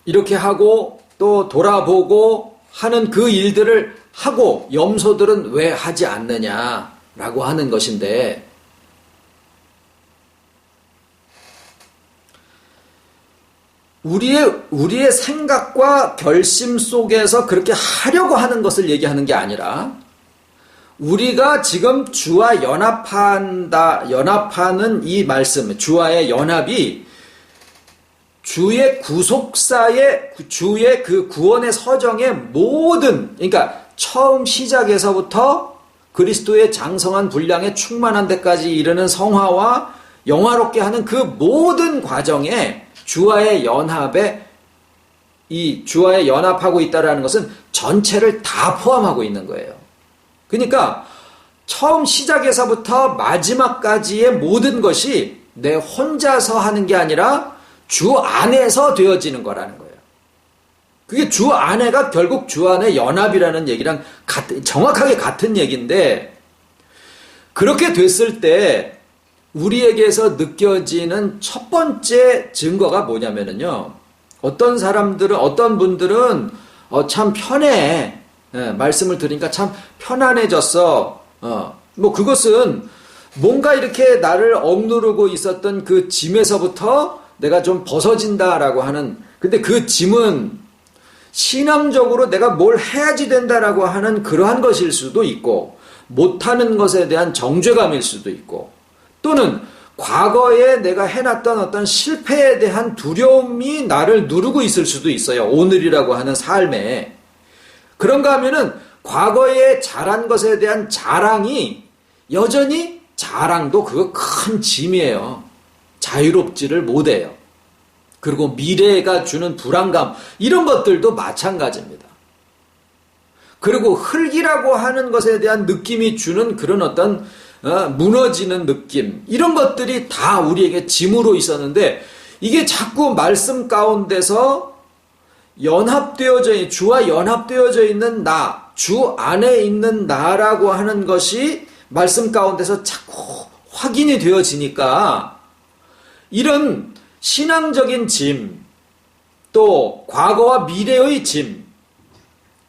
이렇게 하고 또 돌아보고 하는 그 일들을 하고 염소들은 왜 하지 않느냐라고 하는 것인데, 우리의 생각과 결심 속에서 그렇게 하려고 하는 것을 얘기하는 게 아니라, 우리가 지금 주와 연합하는 이 말씀, 주와의 연합이 주의 구속사의, 주의 그 구원의 서정의 모든, 그러니까 처음 시작에서부터 그리스도의 장성한 분량에 충만한 데까지 이르는 성화와 영화롭게 하는 그 모든 과정에 주와의 연합하고 있다는 것은 전체를 다 포함하고 있는 거예요. 그러니까 처음 시작에서부터 마지막까지의 모든 것이 내 혼자서 하는 게 아니라 주 안에서 되어지는 거라는 거예요. 그게 주 안에가 결국 주 안의 연합이라는 얘기랑 정확하게 같은 얘기인데, 그렇게 됐을 때 우리에게서 느껴지는 첫 번째 증거가 뭐냐면요, 어떤 분들은 참 편해, 말씀을 들으니까 참 편안해졌어. 그것은 뭔가 이렇게 나를 억누르고 있었던 그 짐에서부터 내가 좀 벗어진다라고 하는, 근데 그 짐은 신앙적으로 내가 뭘 해야지 된다라고 하는 그러한 것일 수도 있고, 못하는 것에 대한 정죄감일 수도 있고, 또는 과거에 내가 해놨던 어떤 실패에 대한 두려움이 나를 누르고 있을 수도 있어요. 오늘이라고 하는 삶에. 그런가 하면은 과거에 잘한 것에 대한 자랑이 여전히 자랑도 그거 큰 짐이에요. 자유롭지를 못해요. 그리고 미래가 주는 불안감, 이런 것들도 마찬가지입니다. 그리고 흙이라고 하는 것에 대한 느낌이 주는 그런 어떤 무너지는 느낌, 이런 것들이 다 우리에게 짐으로 있었는데, 이게 자꾸 말씀 가운데서 주와 연합되어져 있는 나, 주 안에 있는 나라고 하는 것이 말씀 가운데서 자꾸 확인이 되어지니까, 이런 신앙적인 짐, 또 과거와 미래의 짐,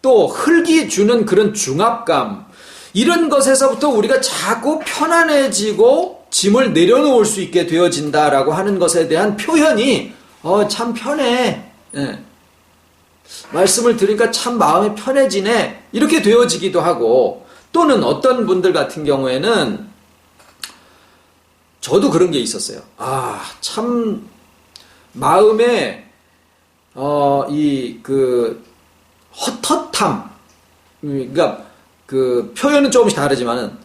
또 흙이 주는 그런 중압감, 이런 것에서부터 우리가 자꾸 편안해지고 짐을 내려놓을 수 있게 되어진다라고 하는 것에 대한 표현이 참 편해. 말씀을 들으니까 참 마음이 편해지네. 이렇게 되어지기도 하고, 또는 어떤 분들 같은 경우에는 저도 그런 게 있었어요. 참 마음에 헛헛함, 그러니까 그 표현은 조금씩 다르지만은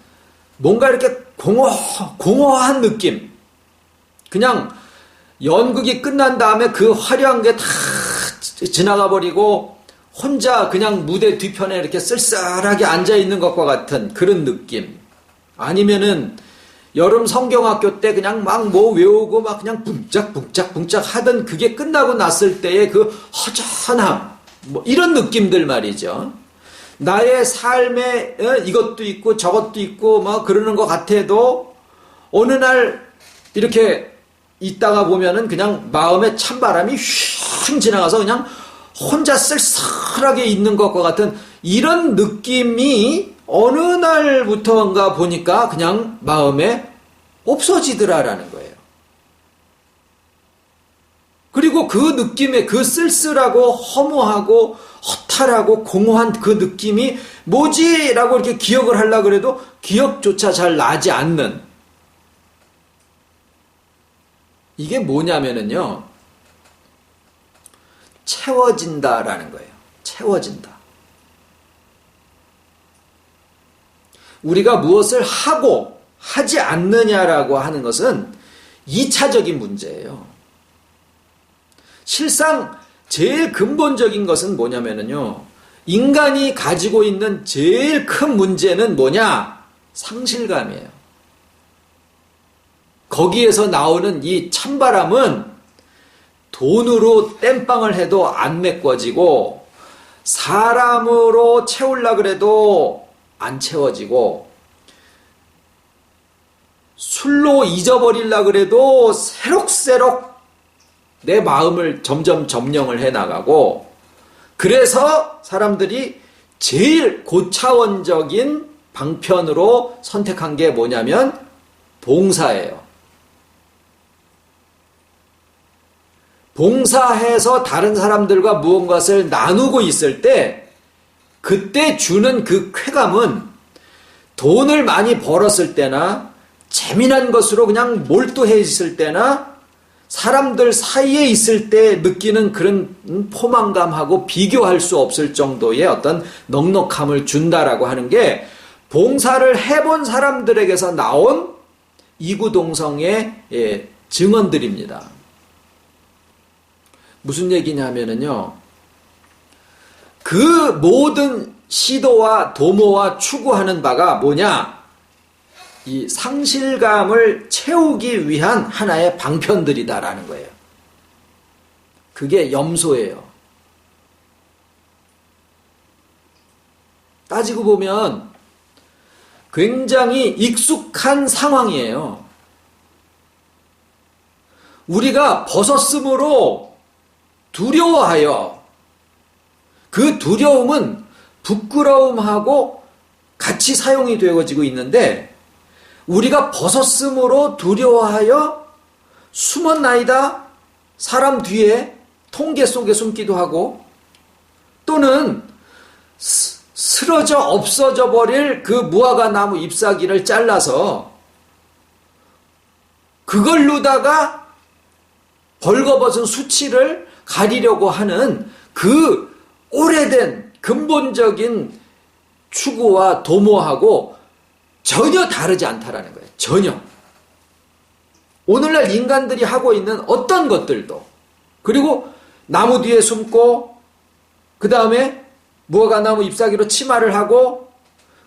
뭔가 이렇게 공허한 느낌. 그냥 연극이 끝난 다음에 그 화려한 게 다 지나가 버리고 혼자 그냥 무대 뒤편에 이렇게 쓸쓸하게 앉아 있는 것과 같은 그런 느낌. 아니면은 여름 성경학교 때 그냥 막 뭐 외우고 막 그냥 붕짝붕짝 하던 그게 끝나고 났을 때의 그 허전함, 뭐 이런 느낌들 말이죠. 나의 삶에 이것도 있고 저것도 있고 뭐 그러는 것 같아도 어느 날 이렇게 있다가 보면은 그냥 마음에 찬바람이 휙 지나가서 그냥 혼자 쓸쓸하게 있는 것과 같은 이런 느낌이 어느 날부터인가 보니까 그냥 마음에 없어지더라라는 거예요. 그리고 그 느낌의 그 쓸쓸하고 허무하고 허탈하고 공허한 그 느낌이 뭐지? 라고 이렇게 기억을 하려고 그래도 기억조차 잘 나지 않는, 이게 뭐냐면은요, 채워진다라는 거예요. 채워진다. 우리가 무엇을 하고 하지 않느냐라고 하는 것은 2차적인 문제예요. 실상 제일 근본적인 것은 뭐냐면요, 인간이 가지고 있는 제일 큰 문제는 뭐냐? 상실감이에요. 거기에서 나오는 이 찬바람은 돈으로 땜빵을 해도 안 메꿔지고, 사람으로 채우려고 그래도 안 채워지고, 술로 잊어버리려고 그래도 새록새록 내 마음을 점점 점령을 해나가고, 그래서 사람들이 제일 고차원적인 방편으로 선택한 게 뭐냐면 봉사예요. 봉사해서 다른 사람들과 무언가를 나누고 있을 때 그때 주는 그 쾌감은 돈을 많이 벌었을 때나 재미난 것으로 그냥 몰두해 있을 때나 사람들 사이에 있을 때 느끼는 그런 포만감하고 비교할 수 없을 정도의 어떤 넉넉함을 준다라고 하는 게 봉사를 해본 사람들에게서 나온 이구동성의 증언들입니다. 무슨 얘기냐면요, 그 모든 시도와 도모와 추구하는 바가 뭐냐? 이 상실감을 채우기 위한 하나의 방편들이다라는 거예요. 그게 염소예요. 따지고 보면 굉장히 익숙한 상황이에요. 우리가 벗었으므로 두려워하여, 그 두려움은 부끄러움하고 같이 사용이 되어지고 있는데, 우리가 벗었으므로 두려워하여 숨었나이다, 사람 뒤에 통계 속에 숨기도 하고, 또는 쓰러져 없어져 버릴 그 무화과 나무 잎사귀를 잘라서 그걸로다가 벌거벗은 수치를 가리려고 하는 그 오래된 근본적인 추구와 도모하고 전혀 다르지 않다라는 거예요. 전혀. 오늘날 인간들이 하고 있는 어떤 것들도, 그리고 나무 뒤에 숨고, 그 다음에 무화과나무 잎사귀로 치마를 하고,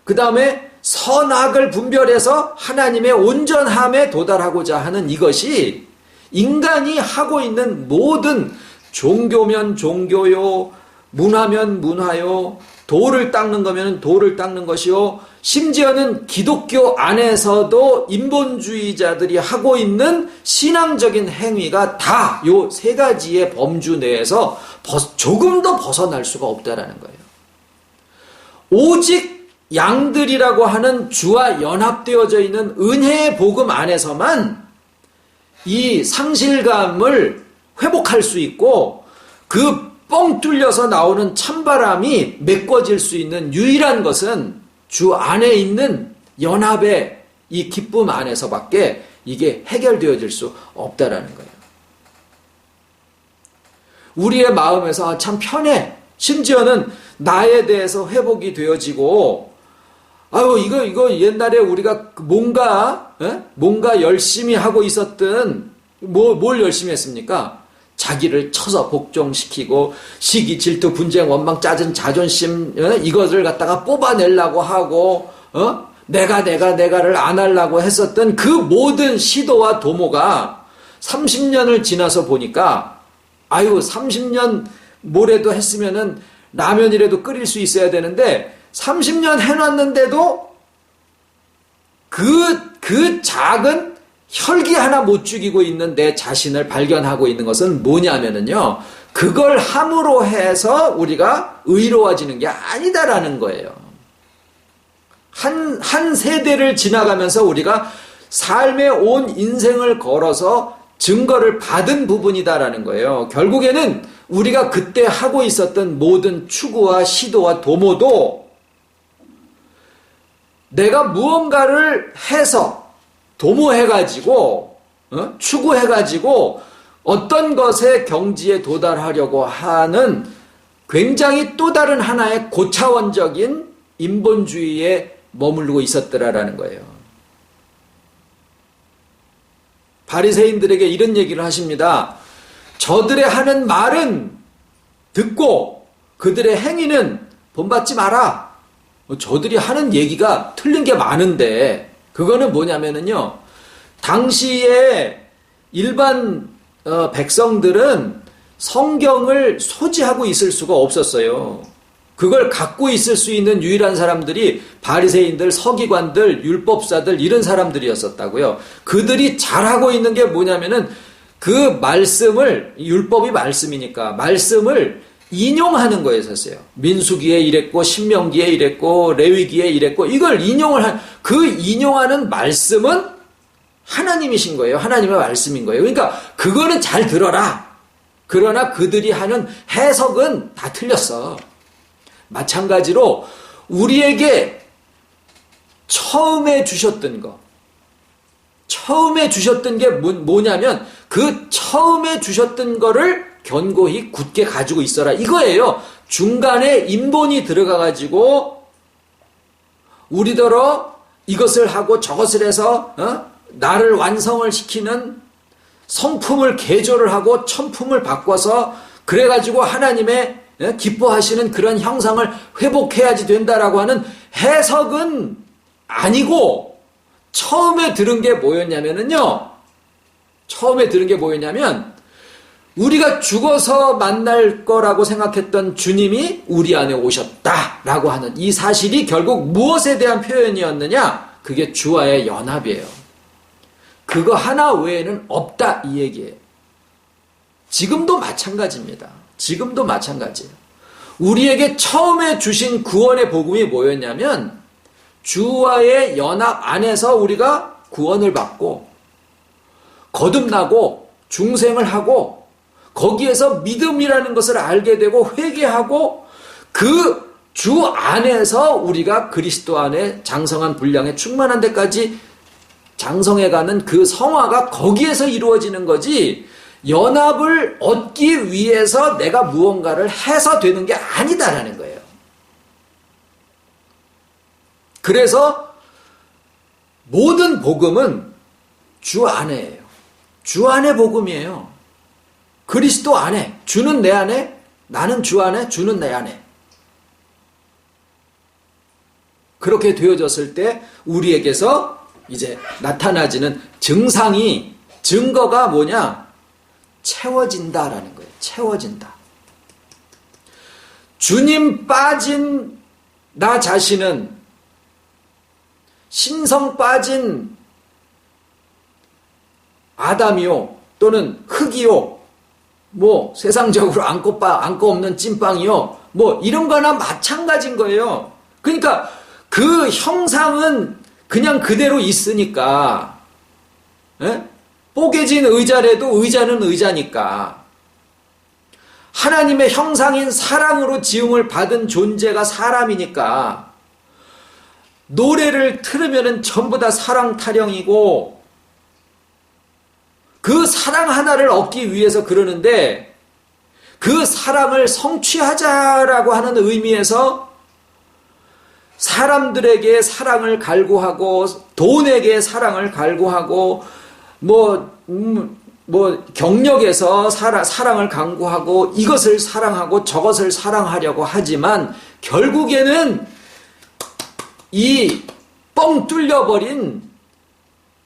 그 다음에 선악을 분별해서 하나님의 온전함에 도달하고자 하는 이것이 인간이 하고 있는 모든 종교면 종교요, 문화면 문화요, 돌을 닦는 거면 돌을 닦는 것이요, 심지어는 기독교 안에서도 인본주의자들이 하고 있는 신앙적인 행위가 다 요 세 가지의 범주 내에서 조금도 벗어날 수가 없다라는 거예요. 오직 양들이라고 하는 주와 연합되어져 있는 은혜의 복음 안에서만 이 상실감을 회복할 수 있고, 그 뻥 뚫려서 나오는 찬바람이 메꿔질 수 있는 유일한 것은 주 안에 있는 연합의 이 기쁨 안에서밖에 이게 해결되어질 수 없다라는 거예요. 우리의 마음에서 참 편해, 심지어는 나에 대해서 회복이 되어지고, 아유 이거 옛날에 우리가 뭔가 열심히 하고 있었던, 뭘 열심히 했습니까? 자기를 쳐서 복종시키고 시기, 질투, 분쟁, 원망, 짜증, 자존심, 이것을 갖다가 뽑아내려고 하고, 내가를 안 하려고 했었던 그 모든 시도와 도모가 30년을 지나서 보니까 30년 뭐래도 했으면은 라면이라도 끓일 수 있어야 되는데 30년 해놨는데도 그 작은 혈기 하나 못 죽이고 있는 내 자신을 발견하고 있는 것은 뭐냐면은요, 그걸 함으로 해서 우리가 의로워지는 게 아니다라는 거예요. 한 세대를 지나가면서 우리가 삶의 온 인생을 걸어서 증거를 받은 부분이다라는 거예요. 결국에는 우리가 그때 하고 있었던 모든 추구와 시도와 도모도 내가 무언가를 해서 도모해가지고 추구해가지고 어떤 것의 경지에 도달하려고 하는 굉장히 또 다른 하나의 고차원적인 인본주의에 머무르고 있었더라라는 거예요. 바리새인들에게 이런 얘기를 하십니다. 저들의 하는 말은 듣고 그들의 행위는 본받지 마라. 저들이 하는 얘기가 틀린 게 많은데 그거는 뭐냐면은요, 당시에 일반 백성들은 성경을 소지하고 있을 수가 없었어요. 그걸 갖고 있을 수 있는 유일한 사람들이 바리새인들, 서기관들, 율법사들 이런 사람들이었었다고요. 그들이 잘하고 있는 게 뭐냐면은 그 말씀을, 율법이 말씀이니까 말씀을 인용하는 거였었어요. 민수기에 이랬고 신명기에 이랬고 레위기에 이랬고 이걸 그 인용하는 말씀은 하나님이신 거예요. 하나님의 말씀인 거예요. 그러니까 그거는 잘 들어라. 그러나 그들이 하는 해석은 다 틀렸어. 마찬가지로 우리에게 처음에 주셨던 게 뭐냐면 그 처음에 주셨던 거를 견고히 굳게 가지고 있어라 이거예요. 중간에 인본이 들어가가지고 우리더러 이것을 하고 저것을 해서 나를 완성을 시키는 성품을 개조를 하고 천품을 바꿔서 그래가지고 하나님의 기뻐하시는 그런 형상을 회복해야지 된다라고 하는 해석은 아니고, 처음에 들은 게 뭐였냐면 우리가 죽어서 만날 거라고 생각했던 주님이 우리 안에 오셨다라고 하는 이 사실이 결국 무엇에 대한 표현이었느냐? 그게 주와의 연합이에요. 그거 하나 외에는 없다 이 얘기예요. 지금도 마찬가지입니다. 지금도 마찬가지예요. 우리에게 처음에 주신 구원의 복음이 뭐였냐면 주와의 연합 안에서 우리가 구원을 받고 거듭나고 중생을 하고 거기에서 믿음이라는 것을 알게 되고 회개하고 그 주 안에서 우리가 그리스도 안에 장성한 분량에 충만한 데까지 장성해가는 그 성화가 거기에서 이루어지는 거지, 연합을 얻기 위해서 내가 무언가를 해서 되는 게 아니다라는 거예요. 그래서 모든 복음은 주 안에예요. 주 안의 복음이에요. 그리스도 안에, 주는 내 안에, 나는 주 안에, 주는 내 안에. 그렇게 되어졌을 때 우리에게서 이제 나타나지는 증거가 뭐냐? 채워진다라는 거예요. 채워진다. 주님 빠진 나 자신은 신성 빠진 아담이요 또는 흙이요 뭐 세상적으로 안고 없는 찐빵이요 뭐 이런 거나 마찬가지인 거예요. 그러니까 그 형상은 그냥 그대로 있으니까, 뽀개진 의자라도 의자는 의자니까, 하나님의 형상인 사랑으로 지음을 받은 존재가 사람이니까, 노래를 틀으면 전부 다 사랑 타령이고, 그 사랑 하나를 얻기 위해서 그러는데, 그 사랑을 성취하자라고 하는 의미에서 사람들에게 사랑을 갈구하고 돈에게 사랑을 갈구하고 뭐 경력에서 사랑을 강구하고 이것을 사랑하고 저것을 사랑하려고 하지만 결국에는 이 뻥 뚫려버린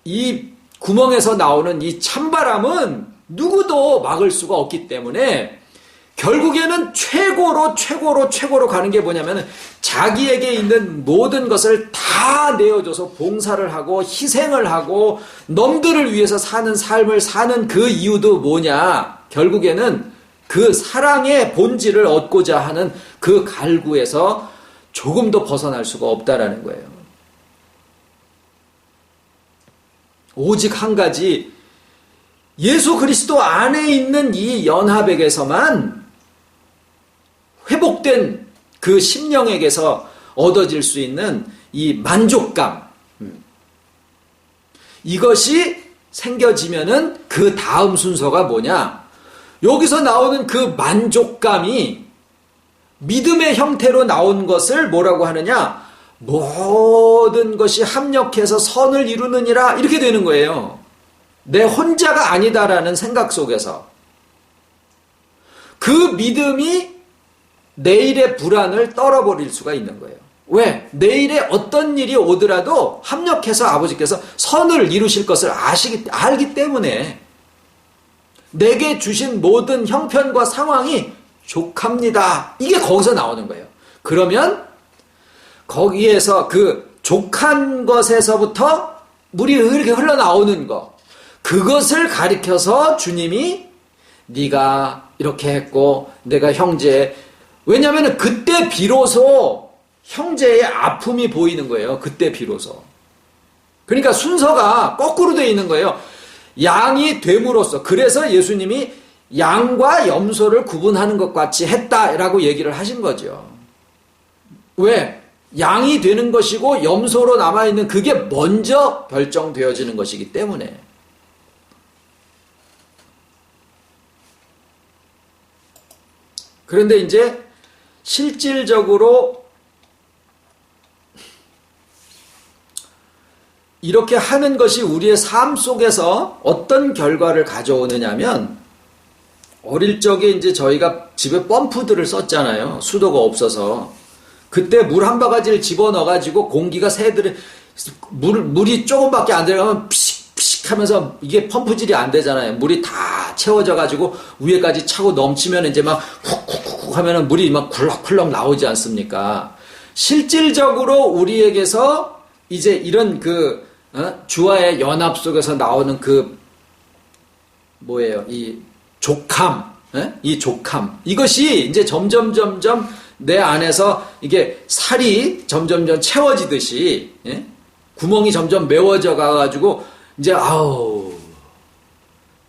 이 구멍에서 나오는 이 찬바람은 누구도 막을 수가 없기 때문에 결국에는 최고로 가는 게 뭐냐면 자기에게 있는 모든 것을 다 내어줘서 봉사를 하고 희생을 하고 넘들을 위해서 사는 삶을 사는 그 이유도 뭐냐? 결국에는 그 사랑의 본질을 얻고자 하는 그 갈구에서 조금도 벗어날 수가 없다라는 거예요. 오직 한 가지, 예수 그리스도 안에 있는 이 연합에게서만 회복된 그 심령에게서 얻어질 수 있는 이 만족감, 이것이 생겨지면은 그 다음 순서가 뭐냐? 여기서 나오는 그 만족감이 믿음의 형태로 나온 것을 뭐라고 하느냐? 모든 것이 합력해서 선을 이루느니라, 이렇게 되는 거예요. 내 혼자가 아니다라는 생각 속에서. 그 믿음이 내일의 불안을 떨어버릴 수가 있는 거예요. 왜? 내일에 어떤 일이 오더라도 합력해서 아버지께서 선을 이루실 것을 알기 때문에 내게 주신 모든 형편과 상황이 족합니다. 이게 거기서 나오는 거예요. 그러면 거기에서 그 족한 것에서부터 물이 이렇게 흘러나오는 것, 그것을 가리켜서 주님이 네가 이렇게 했고 내가 형제, 왜냐하면 그때 비로소 형제의 아픔이 보이는 거예요. 그때 비로소. 그러니까 순서가 거꾸로 되어 있는 거예요. 양이 됨으로써, 그래서 예수님이 양과 염소를 구분하는 것 같이 했다라고 얘기를 하신 거죠. 왜? 양이 되는 것이고 염소로 남아있는 그게 먼저 결정되어지는 것이기 때문에. 그런데 이제 실질적으로 이렇게 하는 것이 우리의 삶 속에서 어떤 결과를 가져오느냐면, 어릴 적에 이제 저희가 집에 펌프들을 썼잖아요. 수도가 없어서. 그때 물 한 바가지를 집어넣어가지고 공기가 새들이, 물이 조금밖에 안 들어가면 피식피식 하면서 이게 펌프질이 안 되잖아요. 물이 다 채워져가지고 위에까지 차고 넘치면 이제 막 훅훅훅 하면은 물이 막 굴럭굴럭 나오지 않습니까? 실질적으로 우리에게서 이제 이런 주와의 연합 속에서 나오는 이 족함, 이 족함, 이것이 이제 점점 내 안에서 이게 살이 점점 채워지듯이, 구멍이 점점 메워져 가가지고 이제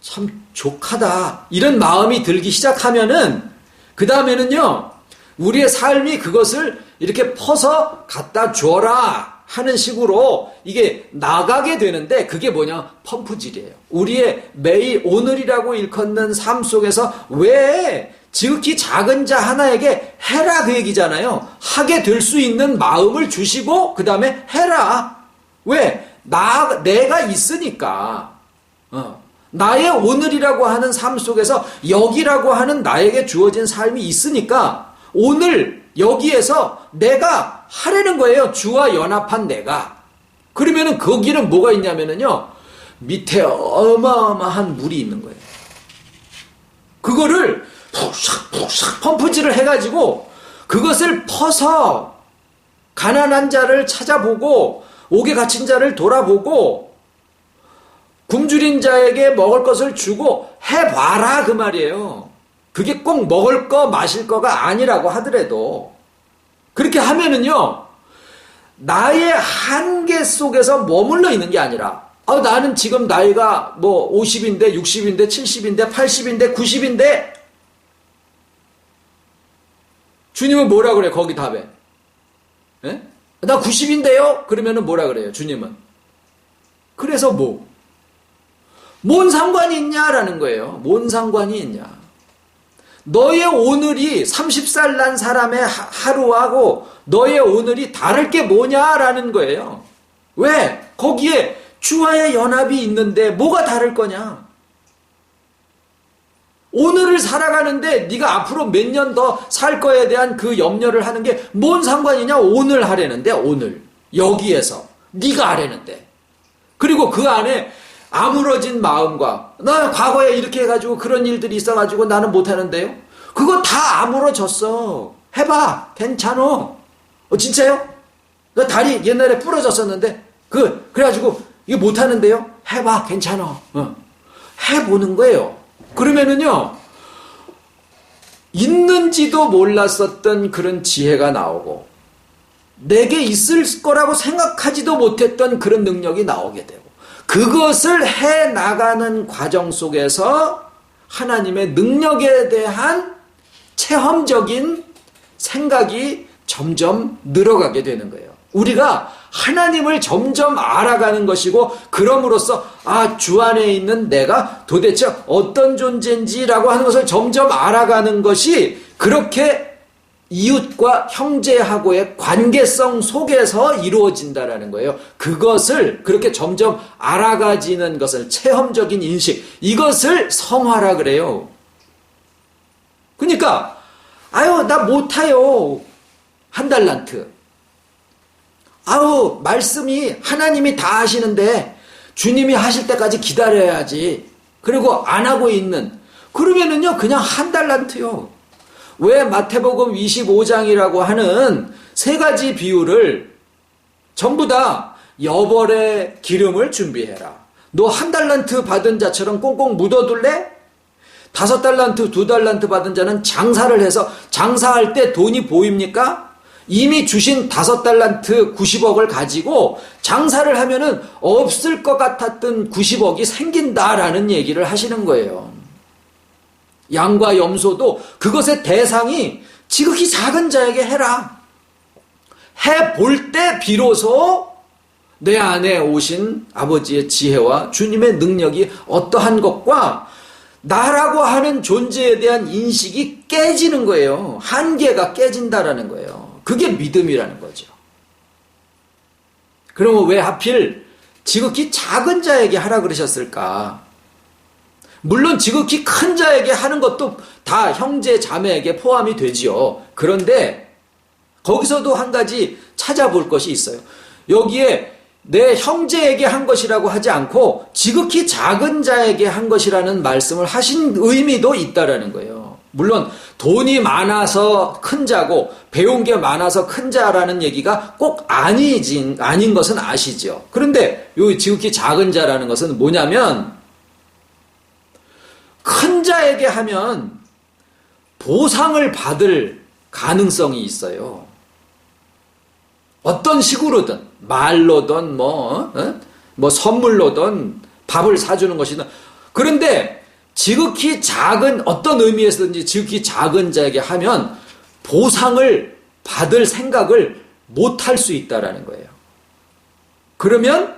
참 족하다, 이런 마음이 들기 시작하면은 그 다음에는요, 우리의 삶이 그것을 이렇게 퍼서 갖다 줘라 하는 식으로 이게 나가게 되는데, 그게 뭐냐? 펌프질이에요. 우리의 매일 오늘이라고 일컫는 삶 속에서 왜 지극히 작은 자 하나에게 해라, 그 얘기잖아요. 하게 될 수 있는 마음을 주시고 그 다음에 해라. 왜? 내가 있으니까. 나의 오늘이라고 하는 삶 속에서 여기라고 하는 나에게 주어진 삶이 있으니까 오늘 여기에서 내가 하려는 거예요. 주와 연합한 내가. 그러면은 거기는 뭐가 있냐면은요, 밑에 어마어마한 물이 있는 거예요. 그거를 푹샥 펌프질을 해가지고 그것을 퍼서 가난한 자를 찾아보고 옥에 갇힌 자를 돌아보고 굶주린 자에게 먹을 것을 주고 해봐라, 그 말이에요. 그게 꼭 먹을 거 마실 거가 아니라고 하더라도 그렇게 하면은요, 나의 한계 속에서 머물러 있는 게 아니라, 나는 지금 나이가 50인데 60인데 70인데 80인데 90인데 주님은 뭐라 그래요? 거기 답에. 나 90인데요? 그러면은 뭐라 그래요? 주님은. 그래서 뭔 상관이 있냐라는 거예요. 뭔 상관이 있냐. 너의 오늘이 30살 난 사람의 하루하고 너의 오늘이 다를 게 뭐냐라는 거예요. 왜? 거기에 주와의 연합이 있는데 뭐가 다를 거냐? 오늘을 살아가는데 네가 앞으로 몇 년 더 살 거에 대한 그 염려를 하는 게 뭔 상관이냐? 오늘 하려는데, 오늘 여기에서 네가 하려는데. 그리고 그 안에 아물어진 마음과 나 과거에 이렇게 해가지고 그런 일들이 있어가지고 나는 못하는데요. 그거 다 아물어졌어. 해봐. 괜찮어. 진짜요? 나 다리 옛날에 부러졌었는데 그래가지고 이거 못하는데요. 해봐. 괜찮아. 해보는 거예요. 그러면은요, 있는지도 몰랐었던 그런 지혜가 나오고 내게 있을 거라고 생각하지도 못했던 그런 능력이 나오게 되고 그것을 해나가는 과정 속에서 하나님의 능력에 대한 체험적인 생각이 점점 늘어가게 되는 거예요. 우리가 하나님을 점점 알아가는 것이고 그럼으로써 주 안에 있는 내가 도대체 어떤 존재인지라고 하는 것을 점점 알아가는 것이 그렇게 이웃과 형제하고의 관계성 속에서 이루어진다라는 거예요. 그것을 그렇게 점점 알아가지는 것을 체험적인 인식, 이것을 성화라 그래요. 그러니까 나 못해요. 한 달란트. 말씀이 하나님이 다 하시는데 주님이 하실 때까지 기다려야지. 그리고 안 하고 있는. 그러면은요, 그냥 한 달란트요. 왜 마태복음 25장이라고 하는 세 가지 비유를 전부 다 여벌의 기름을 준비해라. 너 한 달란트 받은 자처럼 꽁꽁 묻어둘래? 5달란트, 2달란트 받은 자는 장사를 해서 장사할 때 돈이 보입니까? 이미 주신 5달란트 90억을 가지고 장사를 하면은 없을 것 같았던 90억이 생긴다라는 얘기를 하시는 거예요. 양과 염소도 그것의 대상이 지극히 작은 자에게 해라. 해볼 때 비로소 내 안에 오신 아버지의 지혜와 주님의 능력이 어떠한 것과 나라고 하는 존재에 대한 인식이 깨지는 거예요. 한계가 깨진다라는 거예요. 그게 믿음이라는 거죠. 그러면 왜 하필 지극히 작은 자에게 하라 그러셨을까? 물론 지극히 큰 자에게 하는 것도 다 형제 자매에게 포함이 되지요. 그런데 거기서도 한 가지 찾아볼 것이 있어요. 여기에 내 형제에게 한 것이라고 하지 않고 지극히 작은 자에게 한 것이라는 말씀을 하신 의미도 있다라는 거예요. 물론 돈이 많아서 큰 자고 배운 게 많아서 큰 자라는 얘기가 꼭 아닌 것은 아시죠. 그런데 이 지극히 작은 자라는 것은 뭐냐면 큰 자에게 하면 보상을 받을 가능성이 있어요. 어떤 식으로든 말로든 선물로든 밥을 사주는 것이든. 그런데 지극히 작은 어떤 의미에서든지 지극히 작은 자에게 하면 보상을 받을 생각을 못할 수 있다라는 거예요. 그러면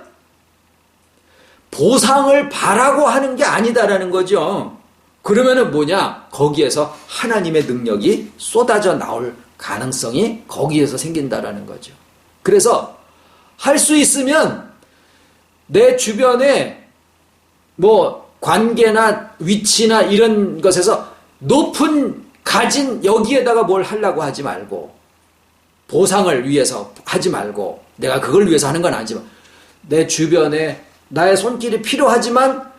보상을 바라고 하는 게 아니다라는 거죠. 그러면은 뭐냐? 거기에서 하나님의 능력이 쏟아져 나올 가능성이 거기에서 생긴다라는 거죠. 그래서 할 수 있으면 내 주변에 관계나 위치나 이런 것에서 높은 가진 여기에다가 뭘 하려고 하지 말고 보상을 위해서 하지 말고 내가 그걸 위해서 하는 건 아니지만 내 주변에 나의 손길이 필요하지만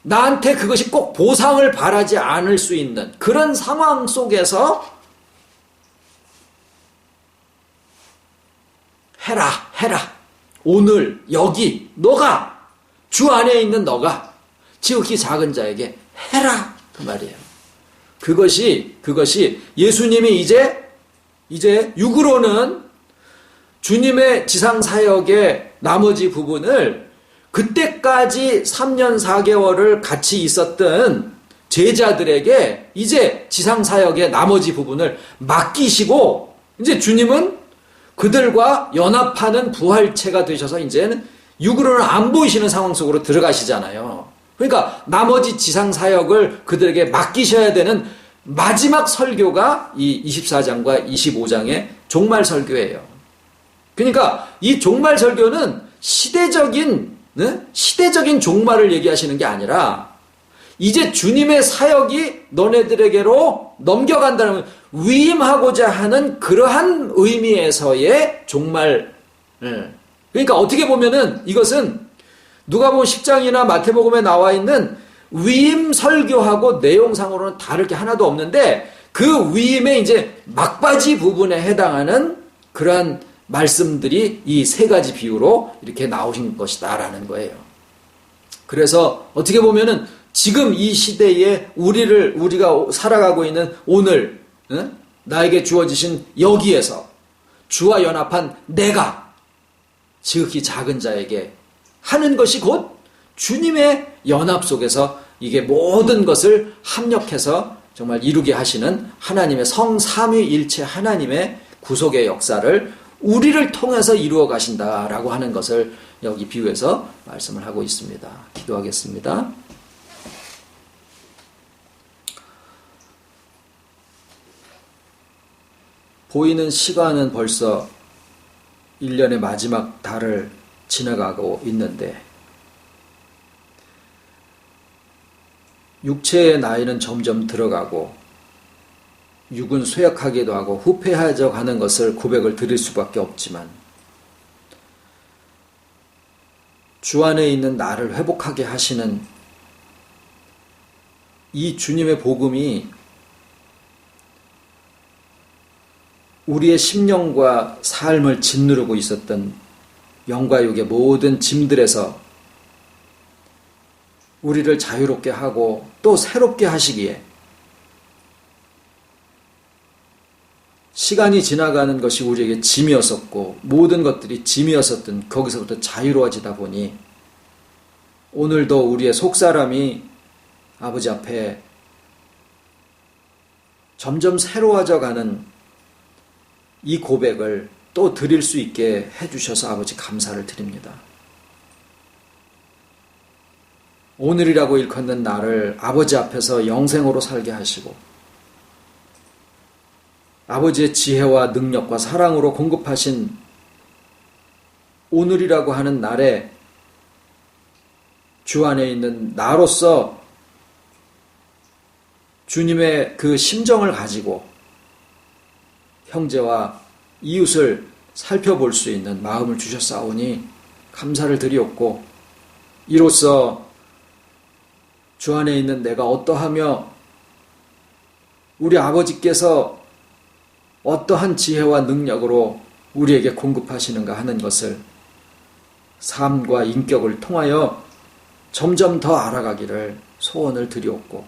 나한테 그것이 꼭 보상을 바라지 않을 수 있는 그런 상황 속에서 해라. 오늘 여기 너가 주 안에 있는 너가 지극히 작은 자에게 해라 그 말이에요. 그것이 예수님이 이제 육으로는 주님의 지상 사역의 나머지 부분을 그때까지 3년 4개월을 같이 있었던 제자들에게 이제 지상 사역의 나머지 부분을 맡기시고 이제 주님은 그들과 연합하는 부활체가 되셔서 이제는 육으로는 안 보이시는 상황 속으로 들어가시잖아요. 그러니까 나머지 지상 사역을 그들에게 맡기셔야 되는 마지막 설교가 이 24장과 25장의 종말 설교예요. 그러니까 이 종말 설교는 시대적인 종말을 얘기하시는 게 아니라 이제 주님의 사역이 너네들에게로 넘겨간다는 위임하고자 하는 그러한 의미에서의 종말 그러니까 어떻게 보면은 이것은 누가복음 10장이나 마태복음에 나와 있는 위임 설교하고 내용상으로는 다를 게 하나도 없는데 그 위임의 이제 막바지 부분에 해당하는 그러한 말씀들이 이 세 가지 비유로 이렇게 나오신 것이다라는 거예요. 그래서 어떻게 보면은 지금 이 시대에 우리가 살아가고 있는 오늘 나에게 주어지신 여기에서 주와 연합한 내가 지극히 작은 자에게 하는 것이 곧 주님의 연합 속에서 이게 모든 것을 합력해서 정말 이루게 하시는 하나님의 성삼위일체 하나님의 구속의 역사를 우리를 통해서 이루어 가신다라고 하는 것을 여기 비유해서 말씀을 하고 있습니다. 기도하겠습니다. 보이는 시간은 벌써 1년의 마지막 달을 지나가고 있는데 육체의 나이는 점점 들어가고 육은 쇠약하기도 하고 후패해져 가는 것을 고백을 드릴 수밖에 없지만 주 안에 있는 나를 회복하게 하시는 이 주님의 복음이 우리의 심령과 삶을 짓누르고 있었던 영과 육의 모든 짐들에서 우리를 자유롭게 하고 또 새롭게 하시기에 시간이 지나가는 것이 우리에게 짐이었었고 모든 것들이 짐이었었던 거기서부터 자유로워지다 보니 오늘도 우리의 속사람이 아버지 앞에 점점 새로워져 가는 이 고백을 또 드릴 수 있게 해주셔서 아버지 감사를 드립니다. 오늘이라고 일컫는 나를 아버지 앞에서 영생으로 살게 하시고 아버지의 지혜와 능력과 사랑으로 공급하신 오늘이라고 하는 날에 주 안에 있는 나로서 주님의 그 심정을 가지고 형제와 이웃을 살펴볼 수 있는 마음을 주셨사오니 감사를 드리옵고 이로써 주 안에 있는 내가 어떠하며 우리 아버지께서 어떠한 지혜와 능력으로 우리에게 공급하시는가 하는 것을 삶과 인격을 통하여 점점 더 알아가기를 소원을 드리옵고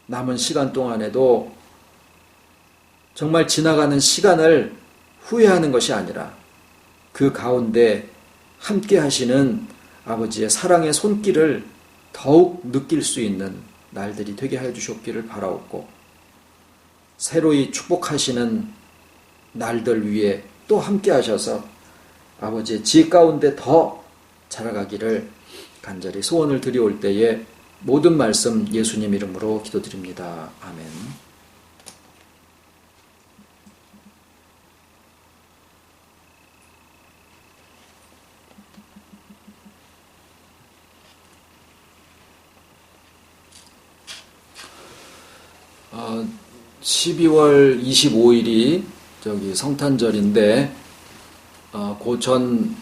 남은 시간 동안에도 정말 지나가는 시간을 후회하는 것이 아니라 그 가운데 함께 하시는 아버지의 사랑의 손길을 더욱 느낄 수 있는 날들이 되게 하여 주셨기를 바라옵고 새로이 축복하시는 날들 위에 또 함께 하셔서 아버지의 지혜 가운데 더 자라가기를 간절히 소원을 드려올 때에 모든 말씀 예수님 이름으로 기도드립니다. 아멘. 어, 12월 25일이 성탄절인데 고전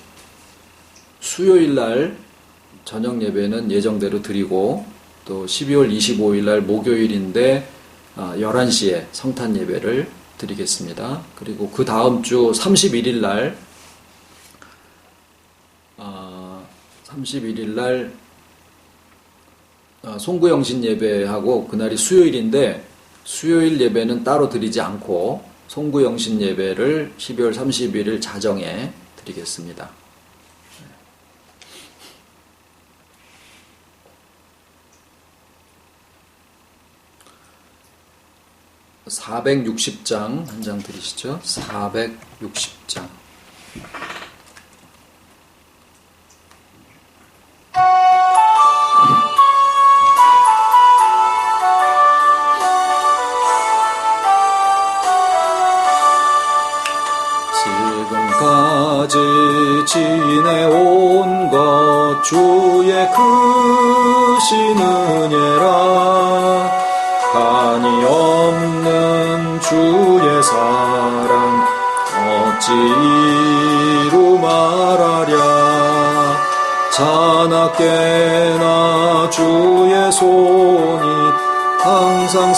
수요일 날 저녁 예배는 예정대로 드리고 또 12월 25일 날 목요일인데 11시에 성탄 예배를 드리겠습니다. 그리고 그 다음 주 31일 날 31일 날 송구영신 예배하고 그날이 수요일인데 수요일 예배는 따로 드리지 않고 송구영신 예배를 12월 31일 자정에 드리겠습니다. 460장 한 장 드리시죠. 460장. 지금까지 지내온 것 주의 크신 은혜라 한이 없는 주의 사랑 어찌 깨나 주의 손이 항상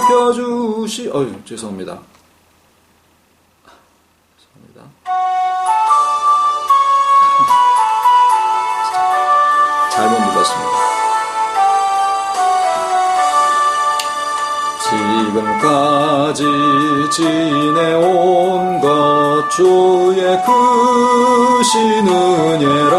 살펴주시. 죄송합니다. 잘못 눌렀습니다. 지금까지 지내온 것 주의 크신 은혜라.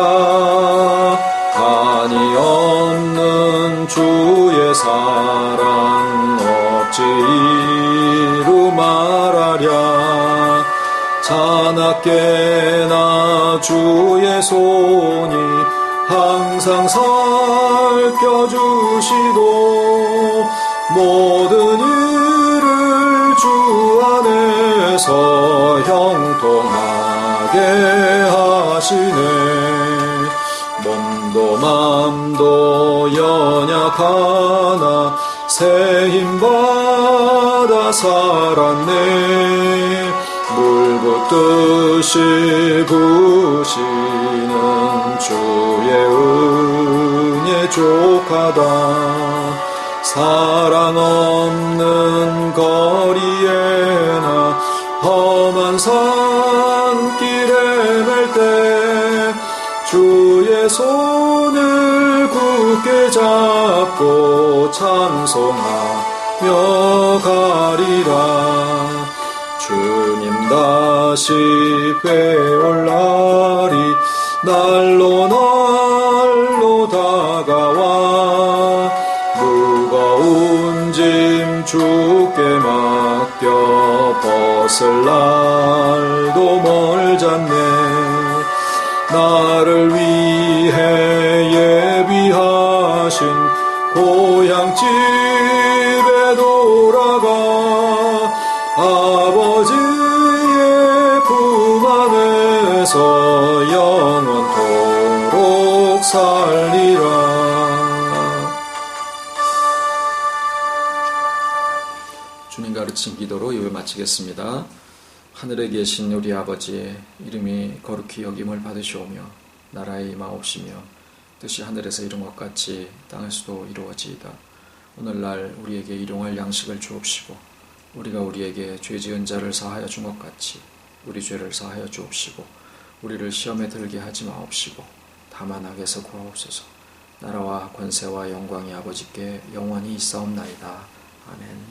한이 없는 주의 사랑 어찌 이루 말하랴. 자나깨나 주의 손이 항상 살펴주시고 모든 일을 주 안에서 형통하게 하시네. 몸도 맘도 연약하나 새 힘받아 살았네. 물 붓듯이 부시는 주의 은혜 족하다. 사랑 없는 거리에나 험한 산길에 맬 때 주의 손을 굳게 잡고 찬송하며 가리라. 주님 다시 빼올 날이 날로 날로 다가와. 무거운 짐 주께 맡겨 벗을 날도 멀잖네. 나를 위해 예비하신 고향집에 돌아가 아버지의 품 안에서 영원토록 살리라. 주님 가르친 기도로 예배 마치겠습니다. 하늘에 계신 우리 아버지의 이름이 거룩히 여김을 받으시오며 나라의 임하옵시며 뜻이 하늘에서 이룬 것 같이 땅에서도 이루어지이다. 오늘날 우리에게 일용할 양식을 주옵시고 우리가 우리에게 죄 지은 자를 사하여 준 것 같이 우리 죄를 사하여 주옵시고 우리를 시험에 들게 하지 마옵시고 다만 악에서 구하옵소서. 나라와 권세와 영광이 아버지께 영원히 있사옵나이다. 아멘.